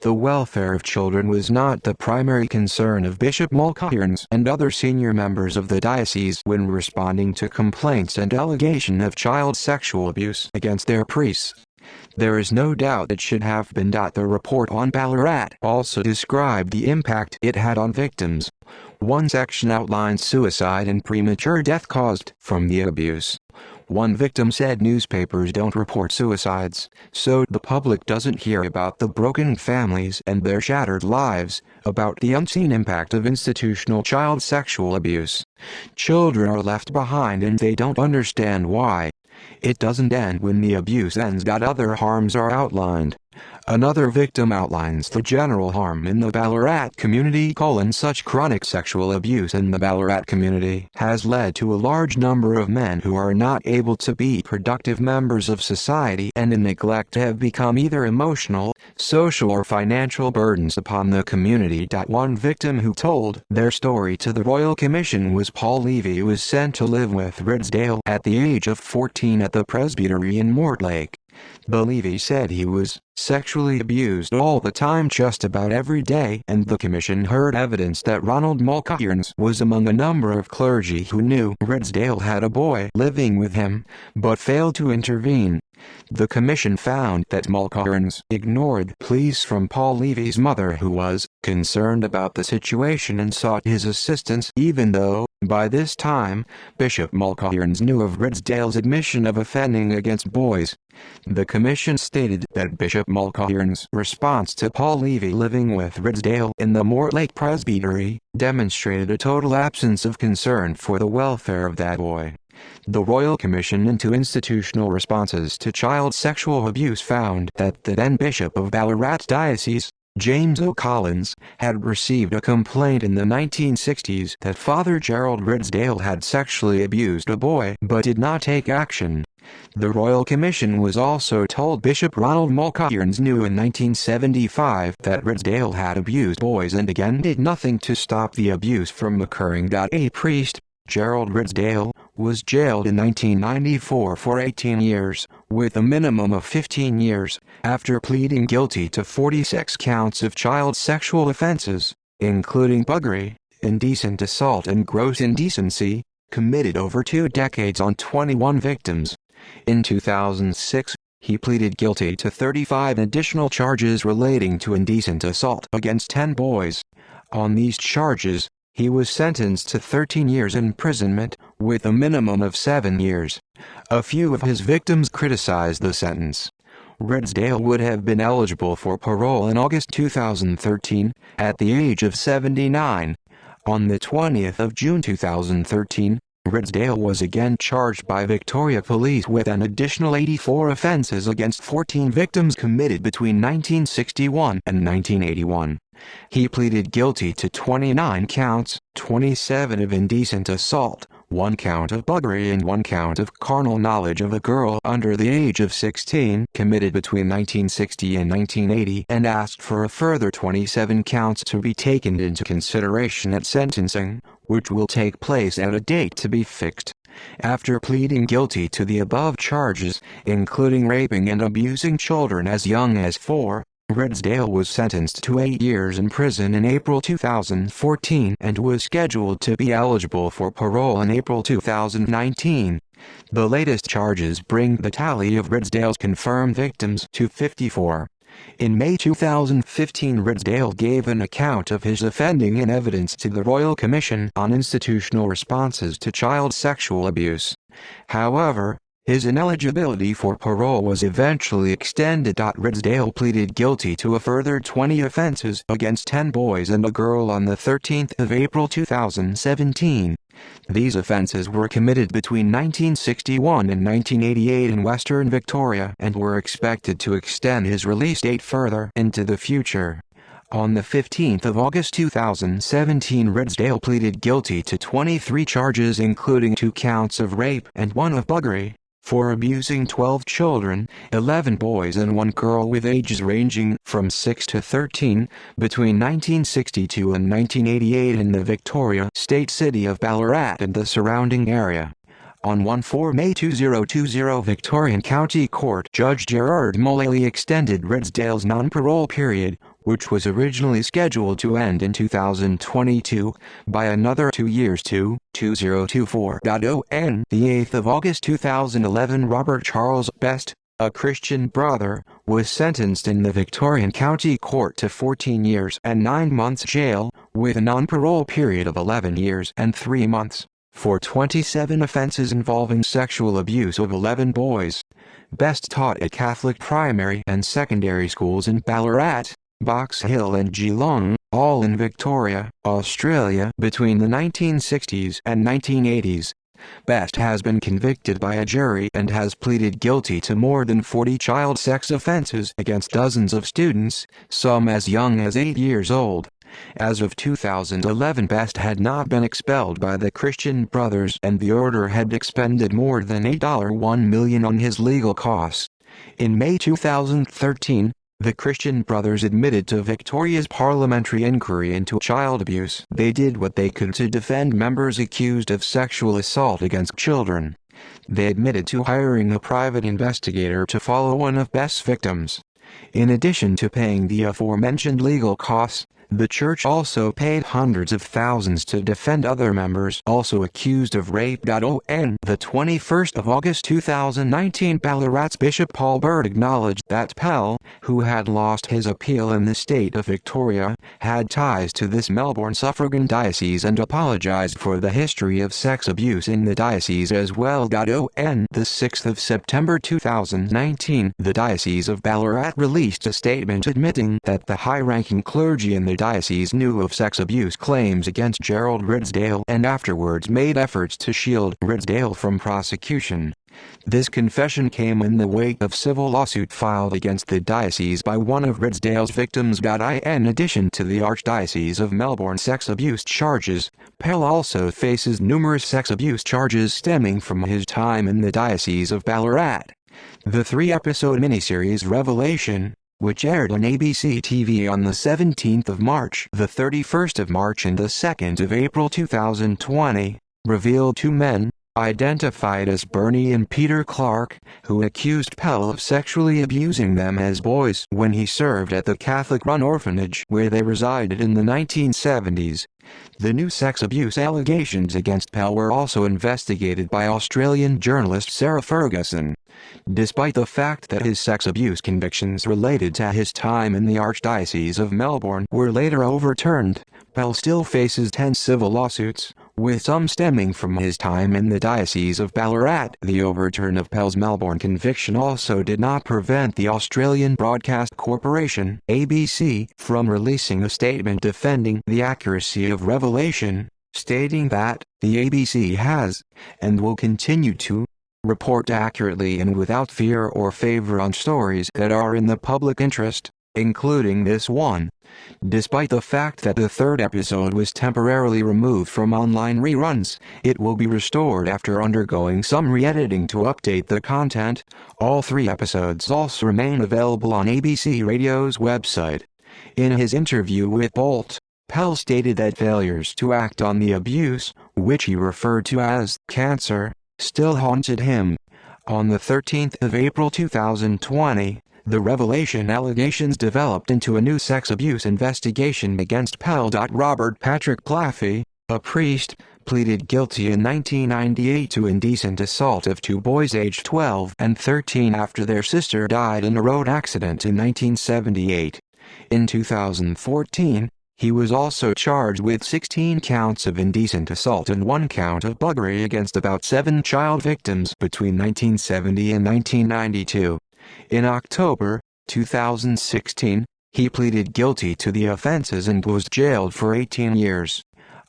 The welfare of children was not the primary concern of Bishop Mulcairns and other senior members of the diocese when responding to complaints and allegations of child sexual abuse against their priests. There is no doubt it should have been. The report on Ballarat also described the impact it had on victims. One section outlined suicide and premature death caused from the abuse. One victim said newspapers don't report suicides, so the public doesn't hear about the broken families and their shattered lives, about the unseen impact of institutional child sexual abuse. Children are left behind and they don't understand why. It doesn't end when the abuse ends. Other harms are outlined. Another victim outlines the general harm in the Ballarat community. Such chronic sexual abuse in the Ballarat community has led to a large number of men who are not able to be productive members of society and in neglect have become either emotional, social or financial burdens upon the community. One victim who told their story to the Royal Commission was Paul Levy, who was sent to live with Ridsdale at the age of 14 at the presbytery in Mortlake. The Levy said he was sexually abused all the time, just about every day, and the commission heard evidence that Ronald Mulcairns was among a number of clergy who knew Ridsdale had a boy living with him, but failed to intervene. The commission found that Mulcairns ignored pleas from Paul Levy's mother, who was concerned about the situation and sought his assistance, even though, by this time, Bishop Mulcairns knew of Ridsdale's admission of offending against boys. The commission stated that Bishop Mulcairns' response to Paul Levy living with Ridsdale in the Mortlake Presbytery demonstrated a total absence of concern for the welfare of that boy. The Royal Commission into Institutional Responses to Child Sexual Abuse found that the then Bishop of Ballarat Diocese, James O'Collins, had received a complaint in the 1960s that Father Gerald Ridsdale had sexually abused a boy but did not take action. The Royal Commission was also told Bishop Ronald Mulcairns knew in 1975 that Ridsdale had abused boys and again did nothing to stop the abuse from occurring. A priest, Gerald Ridsdale, was jailed in 1994 for 18 years, with a minimum of 15 years, after pleading guilty to 46 counts of child sexual offenses, including buggery, indecent assault and gross indecency, committed over 2 decades on 21 victims. In 2006, he pleaded guilty to 35 additional charges relating to indecent assault against 10 boys. On these charges, he was sentenced to 13 years imprisonment, with a minimum of 7 years. A few of his victims criticized the sentence. Ridsdale would have been eligible for parole in August 2013, at the age of 79. On the 20th of June 2013, Ridsdale was again charged by Victoria Police with an additional 84 offenses against 14 victims committed between 1961 and 1981. He pleaded guilty to 29 counts, 27 of indecent assault, 1 count of buggery and 1 count of carnal knowledge of a girl under the age of 16 committed between 1960 and 1980, and asked for a further 27 counts to be taken into consideration at sentencing, which will take place at a date to be fixed. After pleading guilty to the above charges, including raping and abusing children as young as 4, Ridsdale was sentenced to 8 years in prison in April 2014 and was scheduled to be eligible for parole in April 2019. The latest charges bring the tally of Ridsdale's confirmed victims to 54. In May 2015, Ridsdale gave an account of his offending in evidence to the Royal Commission on Institutional Responses to Child Sexual Abuse. However, his ineligibility for parole was eventually extended. Ridsdale pleaded guilty to a further 20 offenses against 10 boys and a girl on the 13th of April 2017. These offenses were committed between 1961 and 1988 in Western Victoria and were expected to extend his release date further into the future. On the 15th of August 2017, Ridsdale pleaded guilty to 23 charges, including 2 counts of rape and 1 of buggery, for abusing 12 children, 11 boys and 1 girl with ages ranging from 6 to 13, between 1962 and 1988 in the Victoria State city of Ballarat and the surrounding area. On 1/4 May 2020, Victorian County Court Judge Gerard Mullally extended Ridsdale's non-parole period, which was originally scheduled to end in 2022, by another 2 years to 2024. On the 8th of August 2011, Robert Charles Best, a Christian brother, was sentenced in the Victorian County Court to 14 years and 9 months jail, with a non-parole period of 11 years and 3 months. For 27 offenses involving sexual abuse of 11 boys. Best taught at Catholic primary and secondary schools in Ballarat, Box Hill and Geelong, all in Victoria, Australia, between the 1960s and 1980s. Best has been convicted by a jury and has pleaded guilty to more than 40 child sex offenses against dozens of students, some as young as 8 years old. As of 2011, Best had not been expelled by the Christian Brothers, and the order had expended more than $1 million on his legal costs. In May 2013, the Christian Brothers admitted to Victoria's parliamentary inquiry into child abuse. They did what they could to defend members accused of sexual assault against children. They admitted to hiring a private investigator to follow one of Best's victims. In addition to paying the aforementioned legal costs, the church also paid hundreds of thousands to defend other members also accused of rape. On the 21st of August 2019, Ballarat's Bishop Paul Bird acknowledged that Pell, who had lost his appeal in the state of Victoria, had ties to this Melbourne suffragan diocese and apologized for the history of sex abuse in the diocese as well. On the 6th of September 2019, the Diocese of Ballarat released a statement admitting that the high-ranking clergy in the diocese knew of sex abuse claims against Gerald Ridsdale and afterwards made efforts to shield Ridsdale from prosecution. This confession came in the wake of civil lawsuit filed against the diocese by one of Ridsdale's victims. In addition to the Archdiocese of Melbourne sex abuse charges, Pell also faces numerous sex abuse charges stemming from his time in the Diocese of Ballarat. The 3-episode miniseries Revelation, which aired on ABC TV on the 17th of March, the 31st of March and the 2nd of April 2020, revealed 2 men, identified as Bernie and Peter Clark, who accused Pell of sexually abusing them as boys when he served at the Catholic-run orphanage where they resided in the 1970s. The new sex abuse allegations against Pell were also investigated by Australian journalist Sarah Ferguson. Despite the fact that his sex abuse convictions related to his time in the Archdiocese of Melbourne were later overturned, Pell still faces 10 civil lawsuits, with some stemming from his time in the Diocese of Ballarat. The overturn of Pell's Melbourne conviction also did not prevent the Australian Broadcast Corporation (ABC) from releasing a statement defending the accuracy of Revelation, stating that the ABC has, and will continue to, report accurately and without fear or favor on stories that are in the public interest, including this one. Despite the fact that the 3rd episode was temporarily removed from online reruns, it will be restored after undergoing some re-editing to update the content. All 3 episodes also remain available on ABC Radio's website. In his interview with Bolt, Pell stated that failures to act on the abuse, which he referred to as cancer, still haunted him. On the 13th of April 2020, the Revelation allegations developed into a new sex abuse investigation against Pell. Robert Patrick Claffey, a priest, pleaded guilty in 1998 to indecent assault of two boys aged 12 and 13 after their sister died in a road accident in 1978. In 2014, he was also charged with 16 counts of indecent assault and 1 count of buggery against about 7 child victims between 1970 and 1992. In October 2016, he pleaded guilty to the offenses and was jailed for 18 years.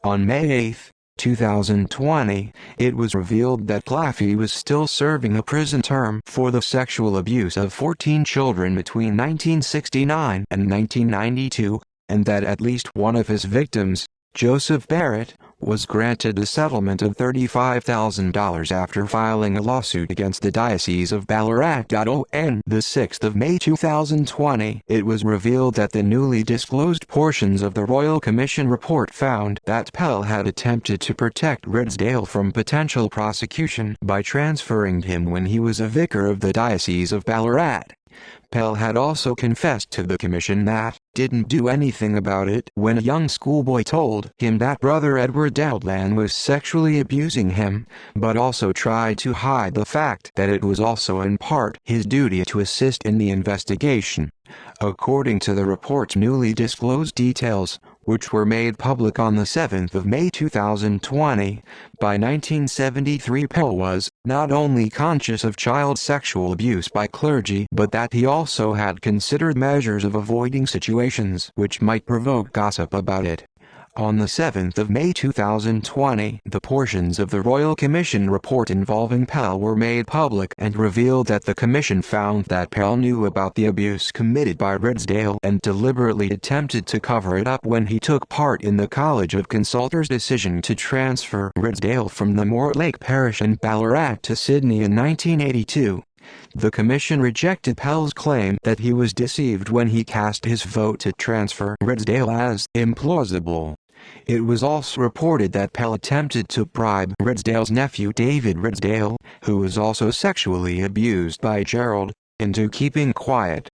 On May 8, 2020, it was revealed that Claffey was still serving a prison term for the sexual abuse of 14 children between 1969 and 1992, and that at least one of his victims, Joseph Barrett, was granted a settlement of $35,000 after filing a lawsuit against the Diocese of Ballarat. On the 6th of May 2020, it was revealed that the newly disclosed portions of the Royal Commission report found that Pell had attempted to protect Ridsdale from potential prosecution by transferring him when he was a vicar of the Diocese of Ballarat. Pell had also confessed to the commission that didn't do anything about it when a young schoolboy told him that brother Edward Dowdland was sexually abusing him, but also tried to hide the fact that it was also in part his duty to assist in the investigation. According to the report's newly disclosed details, which were made public on the 7th of May 2020, by 1973 Pell was not only conscious of child sexual abuse by clergy but that he also had considered measures of avoiding situations which might provoke gossip about it. On the 7th of May 2020, the portions of the Royal Commission report involving Pell were made public and revealed that the Commission found that Pell knew about the abuse committed by Ridsdale and deliberately attempted to cover it up when he took part in the College of Consultors' decision to transfer Ridsdale from the Mortlake Parish in Ballarat to Sydney in 1982. The Commission rejected Pell's claim that he was deceived when he cast his vote to transfer Ridsdale as implausible. It was also reported that Pell attempted to bribe Ridsdale's nephew David Ridsdale, who was also sexually abused by Gerald, into keeping quiet.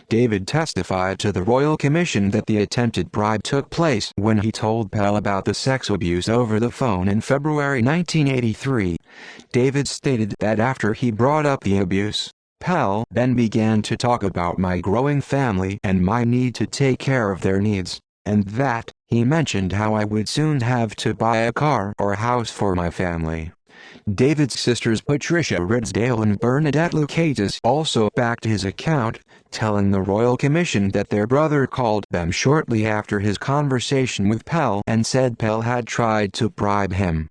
David testified to the Royal Commission that the attempted bribe took place when he told Pell about the sex abuse over the phone in February 1983. David stated that after he brought up the abuse, Pell then began to talk about my growing family and my need to take care of their needs, and that he mentioned how I would soon have to buy a car or a house for my family. David's sisters Patricia Ridsdale and Bernadette Lucatus also backed his account, telling the Royal Commission that their brother called them shortly after his conversation with Pell and said Pell had tried to bribe him.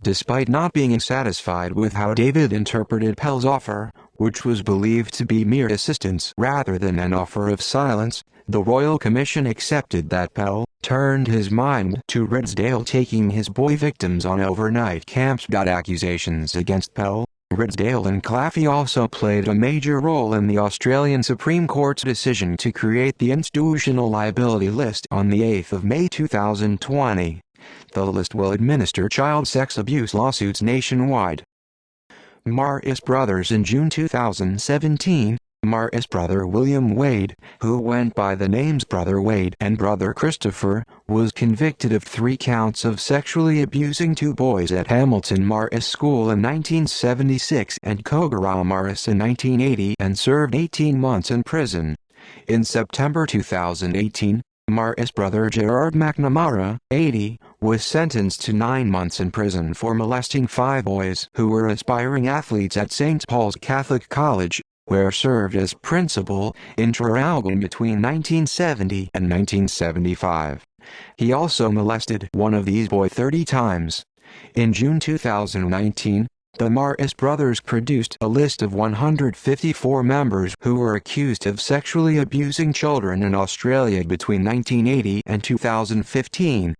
Despite not being satisfied with how David interpreted Pell's offer, which was believed to be mere assistance rather than an offer of silence, the Royal Commission accepted that Pell turned his mind to Ridsdale taking his boy victims on overnight camps. Accusations against Pell, Ridsdale and Claffey also played a major role in the Australian Supreme Court's decision to create the Institutional Liability List on the 8th of May 2020. The list will administer child sex abuse lawsuits nationwide. Marist brothers. In June 2017, Marist brother William Wade, who went by the names Brother Wade and Brother Christopher, was convicted of 3 counts of sexually abusing 2 boys at Hamilton Marist School in 1976 and Kogarah Marist in 1980 and served 18 months in prison. In September 2018, Marist brother Gerard McNamara, 80, was sentenced to 9 months in prison for molesting 5 boys who were aspiring athletes at St. Paul's Catholic College, where served as principal in Traralgon between 1970 and 1975. He also molested one of these boys 30 times. In June 2019, the Marist brothers produced a list of 154 members who were accused of sexually abusing children in Australia between 1980 and 2015.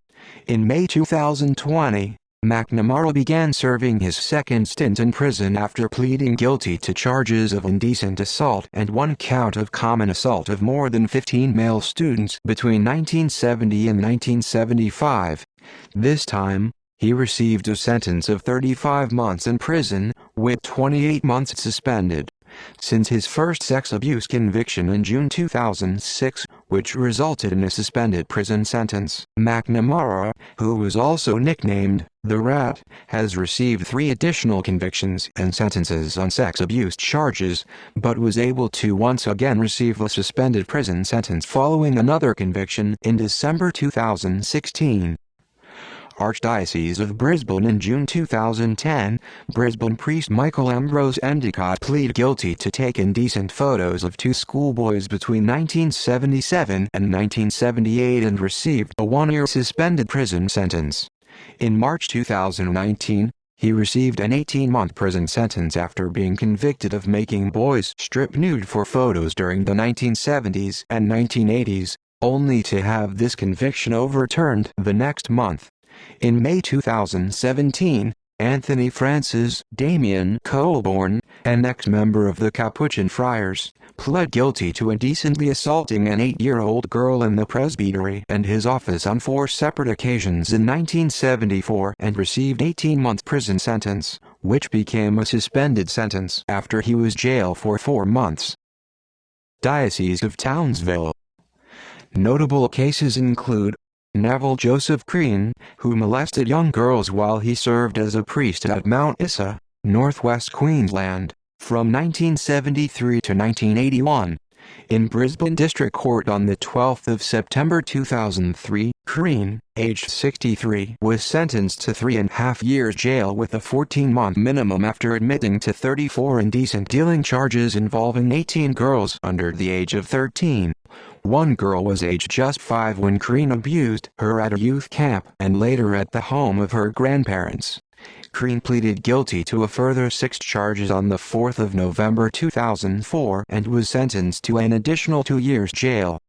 In May 2020, McNamara began serving his second stint in prison after pleading guilty to charges of indecent assault and 1 count of common assault of more than 15 male students between 1970 and 1975. This time, he received a sentence of 35 months in prison, with 28 months suspended. Since his first sex abuse conviction in June 2006, which resulted in a suspended prison sentence. McNamara, who was also nicknamed the Rat, has received 3 additional convictions and sentences on sex abuse charges, but was able to once again receive a suspended prison sentence following another conviction in December 2016. Archdiocese of Brisbane. In June 2010, Brisbane priest Michael Ambrose Endicott pleaded guilty to take indecent photos of 2 schoolboys between 1977 and 1978 and received a 1-year suspended prison sentence. In March 2019, he received an 18-month prison sentence after being convicted of making boys strip nude for photos during the 1970s and 1980s, only to have this conviction overturned the next month. In May 2017, Anthony Francis Damien Colborne, an ex-member of the Capuchin Friars, pled guilty to indecently assaulting an 8-year-old girl in the presbytery and his office on 4 separate occasions in 1974 and received 18-month prison sentence, which became a suspended sentence after he was jailed for 4 months. Diocese of Townsville. Notable cases include Neville Joseph Crean, who molested young girls while he served as a priest at Mount Isa, northwest Queensland, from 1973 to 1981. In Brisbane District Court on the 12th of September 2003, Crean, aged 63, was sentenced to 3.5 years jail with a 14-month minimum after admitting to 34 indecent dealing charges involving 18 girls under the age of 13. One girl was aged just 5 when Crean abused her at a youth camp and later at the home of her grandparents. Crean pleaded guilty to a further 6 charges on the 4th of November 2004 and was sentenced to an additional 2 years jail.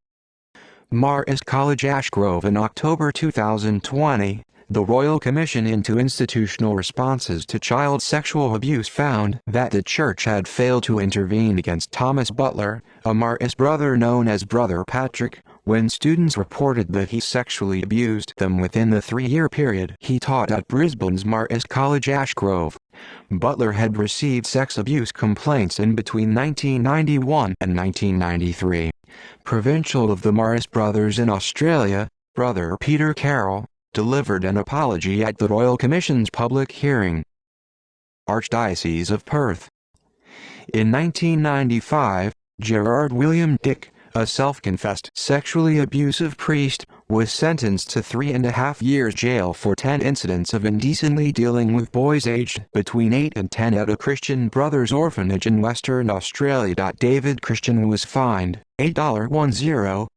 Marist College Ashgrove. In October 2020, the Royal Commission into Institutional Responses to Child Sexual Abuse found that the Church had failed to intervene against Thomas Butler, a Marist brother known as Brother Patrick, when students reported that he sexually abused them within the 3-year period he taught at Brisbane's Marist College Ashgrove. Butler had received sex abuse complaints in between 1991 and 1993. Provincial of the Marist Brothers in Australia, Brother Peter Carroll, delivered an apology at the Royal Commission's public hearing. Archdiocese of Perth. In 1995, Gerard William Dick, a self-confessed sexually abusive priest, was sentenced to 3.5 years jail for 10 incidents of indecently dealing with boys aged between 8 and 10 at a Christian Brothers orphanage in Western Australia. David Christian was fined $8.500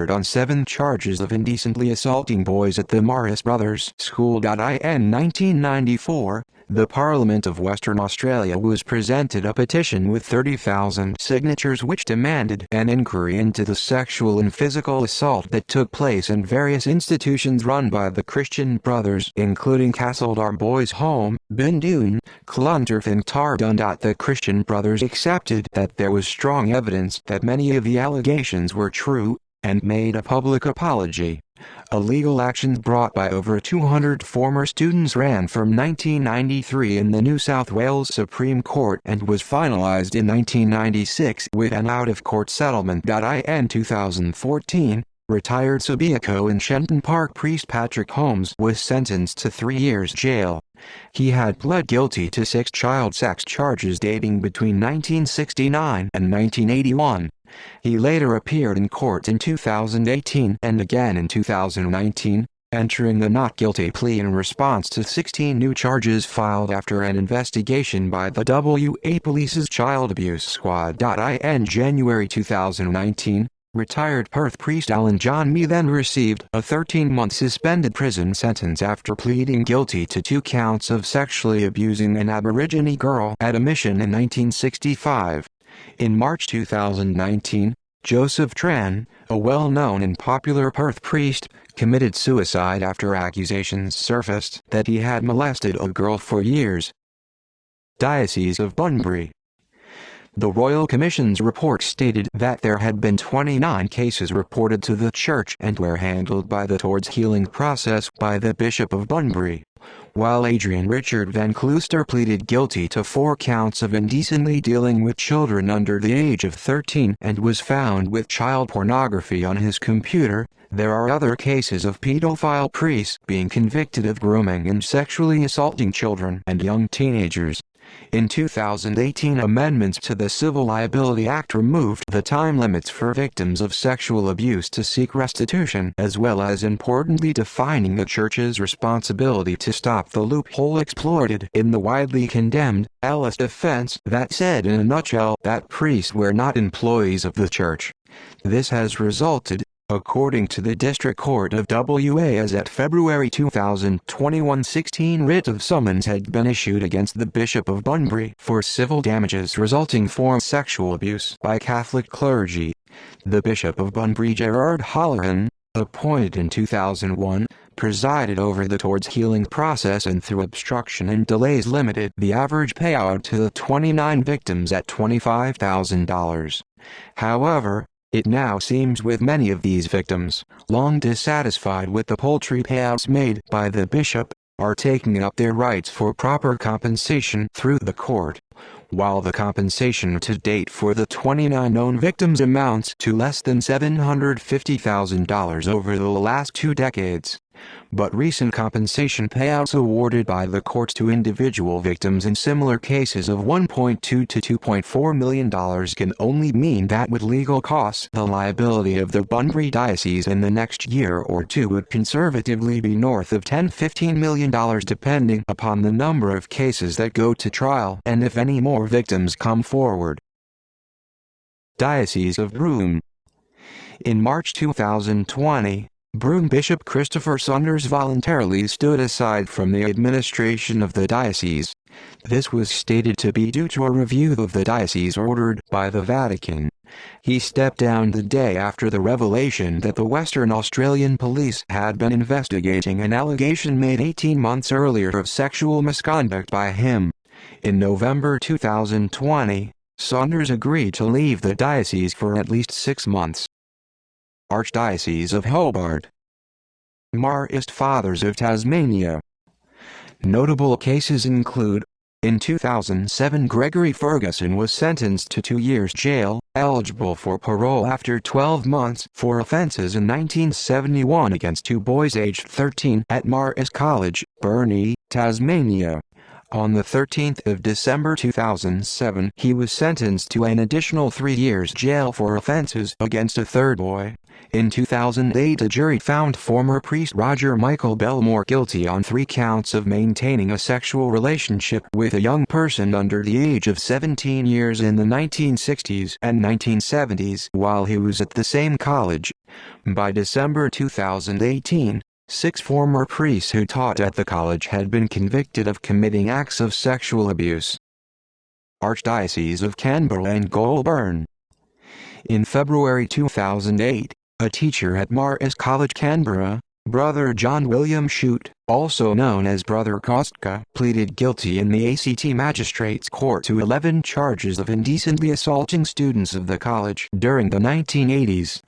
on 7 charges of indecently assaulting boys at the Marist Brothers School. In 1994, the Parliament of Western Australia was presented a petition with 30,000 signatures which demanded an inquiry into the sexual and physical assault that took place in various institutions run by the Christian Brothers, including Castledar Boys Home, Bindoon, Clontarf and Tardun. The Christian Brothers accepted that there was strong evidence that many of the allegations were true, and made a public apology. A legal action brought by over 200 former students ran from 1993 in the New South Wales Supreme Court and was finalised in 1996 with an out-of-court settlement. In 2014, retired Subiaco and Shenton Park priest Patrick Holmes was sentenced to 3 years jail. He had pled guilty to 6 child sex charges dating between 1969 and 1981. He later appeared in court in 2018 and again in 2019, entering a not guilty plea in response to 16 new charges filed after an investigation by the WA Police's Child Abuse Squad. In January 2019, retired Perth priest Alan John Mee then received a 13-month suspended prison sentence after pleading guilty to 2 counts of sexually abusing an Aborigine girl at a mission in 1965. In March 2019, Joseph Tran, a well-known and popular Perth priest, committed suicide after accusations surfaced that he had molested a girl for years. Diocese of Bunbury. The Royal Commission's report stated that there had been 29 cases reported to the Church and were handled by the Towards Healing process by the Bishop of Bunbury. while Adrian Richard Van Klooster pleaded guilty to 4 counts of indecently dealing with children under the age of 13 and was found with child pornography on his computer. There are other cases of pedophile priests being convicted of grooming and sexually assaulting children and young teenagers. In 2018, amendments to the Civil Liability Act removed the time limits for victims of sexual abuse to seek restitution, as well as importantly defining the Church's responsibility to stop the loophole exploited in the widely condemned Ellis defense that said in a nutshell that priests were not employees of the Church. This has resulted, according to the District Court of WA, as at February 2021, 16 writ of summons had been issued against the Bishop of Bunbury for civil damages resulting from sexual abuse by Catholic clergy. The Bishop of Bunbury, Gerard Holloran, appointed in 2001, presided over the Towards Healing process and through obstruction and delays limited the average payout to the 29 victims at $25,000. However, it now seems with many of these victims, long dissatisfied with the paltry payouts made by the bishop, are taking up their rights for proper compensation through the court. While the compensation to date for the 29 known victims amounts to less than $750,000 over the last 2 decades. But recent compensation payouts awarded by the courts to individual victims in similar cases of $1.2 to $2.4 million can only mean that with legal costs, the liability of the Bunbury Diocese in the next year or two would conservatively be north of $10–15 million depending upon the number of cases that go to trial and if any more victims come forward. Diocese of Broome. In March 2020, Broome Bishop Christopher Saunders voluntarily stood aside from the administration of the diocese. This was stated to be due to a review of the diocese ordered by the Vatican. He stepped down the day after the revelation that the Western Australian police had been investigating an allegation made 18 months earlier of sexual misconduct by him. In November 2020, Saunders agreed to leave the diocese for at least 6 months. Archdiocese of Hobart. Marist Fathers of Tasmania. Notable cases include, in 2007 Gregory Ferguson was sentenced to 2 years jail, eligible for parole after 12 months for offences in 1971 against 2 boys aged 13 at Marist College, Burnie, Tasmania. On the 13th of December 2007, he was sentenced to an additional 3 years jail for offences against a third boy. In 2008, a jury found former priest Roger Michael Belmore guilty on 3 counts of maintaining a sexual relationship with a young person under the age of 17 years in the 1960s and 1970s while he was at the same college. By December 2018, 6 former priests who taught at the college had been convicted of committing acts of sexual abuse. Archdiocese of Canberra and Goulburn. In February 2008, a teacher at Marist College, Canberra, Brother John William Shute, also known as Brother Kostka, pleaded guilty in the ACT Magistrates Court to 11 charges of indecently assaulting students of the college during the 1980s.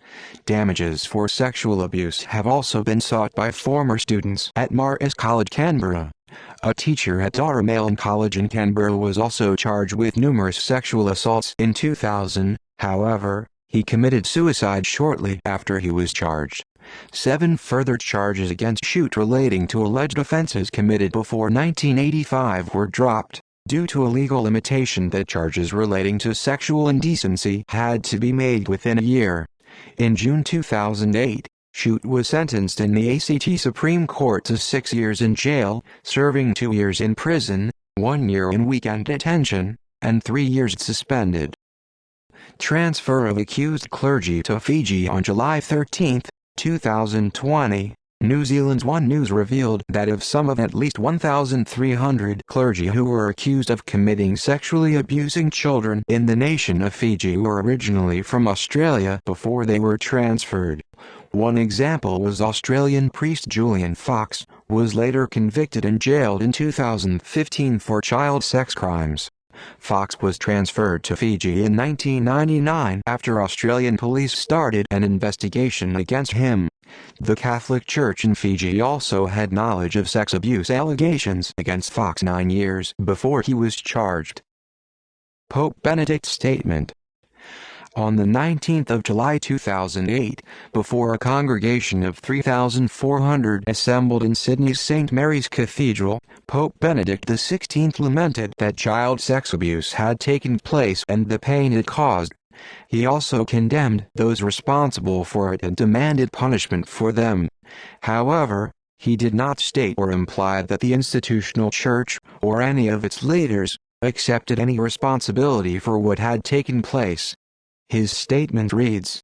Damages for sexual abuse have also been sought by former students at Marist College, Canberra. A teacher at Darramailin College in Canberra was also charged with numerous sexual assaults in 2000, however, he committed suicide shortly after he was charged. 7 further charges against Shute relating to alleged offenses committed before 1985 were dropped, due to a legal limitation that charges relating to sexual indecency had to be made within a year. In June 2008, Shute was sentenced in the ACT Supreme Court to 6 years in jail, serving 2 years in prison, 1 year in weekend detention, and 3 years suspended. Transfer of accused clergy to Fiji. On July 13, 2020, New Zealand's One News revealed that of some of at least 1,300 clergy who were accused of committing sexually abusing children in the nation of Fiji were originally from Australia before they were transferred. One example was Australian priest Julian Fox, was later convicted and jailed in 2015 for child sex crimes. Fox was transferred to Fiji in 1999 after Australian police started an investigation against him. The Catholic Church in Fiji also had knowledge of sex abuse allegations against Fox 9 years before he was charged. Pope Benedict's statement. On the 19th of July 2008, before a congregation of 3,400 assembled in Sydney's St. Mary's Cathedral, Pope Benedict XVI lamented that child sex abuse had taken place and the pain it caused. He also condemned those responsible for it and demanded punishment for them. However, he did not state or imply that the institutional church, or any of its leaders, accepted any responsibility for what had taken place. His statement reads,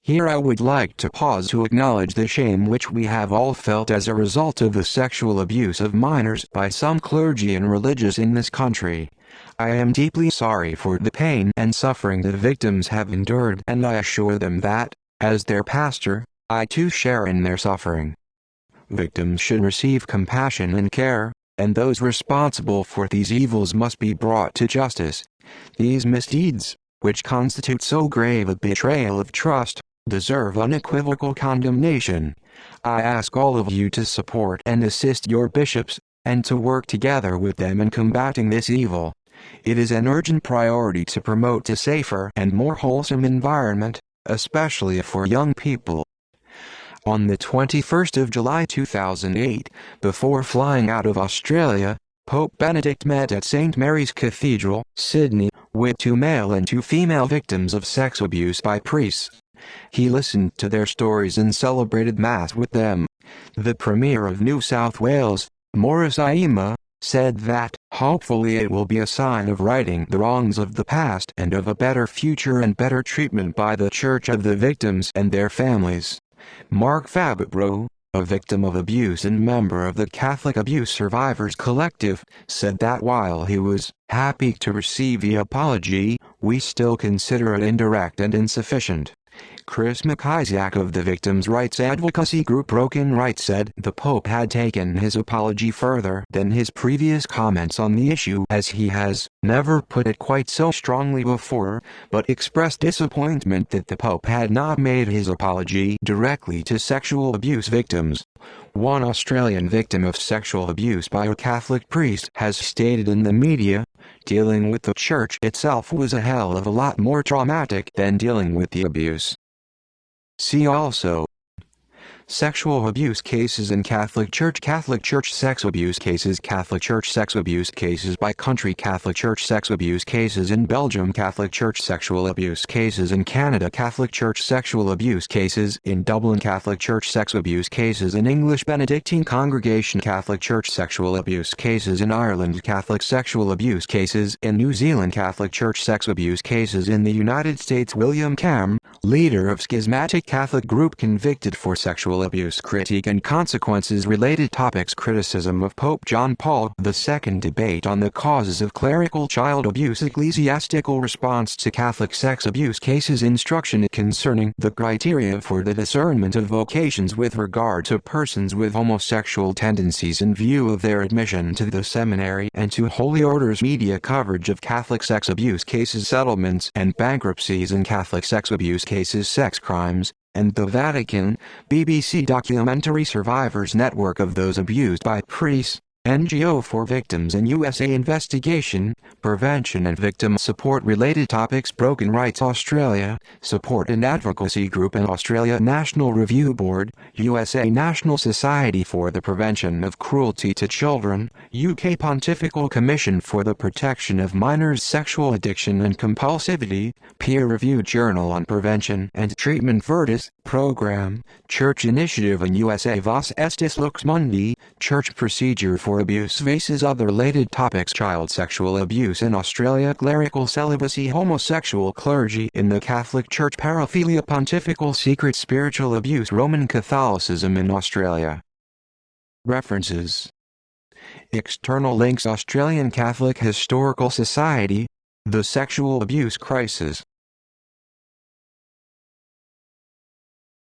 "Here I would like to pause to acknowledge the shame which we have all felt as a result of the sexual abuse of minors by some clergy and religious in this country. I am deeply sorry for the pain and suffering the victims have endured, and I assure them that, as their pastor, I too share in their suffering. Victims should receive compassion and care, and those responsible for these evils must be brought to justice. These misdeeds, which constitute so grave a betrayal of trust, deserve unequivocal condemnation. I ask all of you to support and assist your bishops, and to work together with them in combating this evil. It is an urgent priority to promote a safer and more wholesome environment, especially for young people." On the 21st of July 2008, before flying out of Australia, Pope Benedict met at St. Mary's Cathedral, Sydney, with 2 male and 2 female victims of sex abuse by priests. He listened to their stories and celebrated Mass with them. The Premier of New South Wales, Maurice Aima, said that, "Hopefully it will be a sign of righting the wrongs of the past and of a better future and better treatment by the Church of the victims and their families." Mark Fabro, a victim of abuse and member of the Catholic Abuse Survivors Collective, said that while he was happy to receive the apology, we still consider it indirect and insufficient. Chris McIsaac of the victims' rights advocacy group Broken Rights said the Pope had taken his apology further than his previous comments on the issue, as he has never put it quite so strongly before, but expressed disappointment that the Pope had not made his apology directly to sexual abuse victims. One Australian victim of sexual abuse by a Catholic priest has stated in the media, "Dealing with the church itself was a hell of a lot more traumatic than dealing with the abuse." See also: Sexual abuse cases in Catholic Church sex abuse cases, Catholic Church sex abuse cases by country, Catholic Church sex abuse cases in Belgium, Catholic Church sexual abuse cases in Canada, Catholic Church sexual abuse cases in Dublin, Catholic Church sex abuse cases in English Benedictine Congregation, Catholic Church sexual abuse cases in Ireland, Catholic sexual abuse cases in New Zealand, Catholic Church sex abuse cases in the United States. William Cam, leader of schismatic Catholic group convicted for sexual abuse, critique and consequences related topics, criticism of Pope John Paul II, debate on the causes of clerical child abuse, ecclesiastical response to Catholic sex abuse cases, instruction concerning the criteria for the discernment of vocations with regard to persons with homosexual tendencies in view of their admission to the seminary and to holy orders, media coverage of Catholic sex abuse cases, settlements and bankruptcies in Catholic sex abuse cases, sex crimes, and the Vatican, BBC documentary Survivors Network of those abused by priests, NGO for Victims in USA investigation, prevention and victim support related topics, Broken Rights Australia, support and advocacy group in Australia, National Review Board, USA National Society for the Prevention of Cruelty to Children, UK Pontifical Commission for the Protection of Minors, Sexual Addiction and Compulsivity, peer-reviewed Journal on Prevention and Treatment, Virtus Program, Church Initiative in USA, Vos Estis Lux Mundi, Church Procedure for Abuse Faces other related topics, child sexual abuse in Australia, clerical celibacy, homosexual clergy in the Catholic Church, paraphilia, pontifical secret spiritual abuse, Roman Catholicism in Australia. References. External links: Australian Catholic Historical Society, The Sexual Abuse Crisis.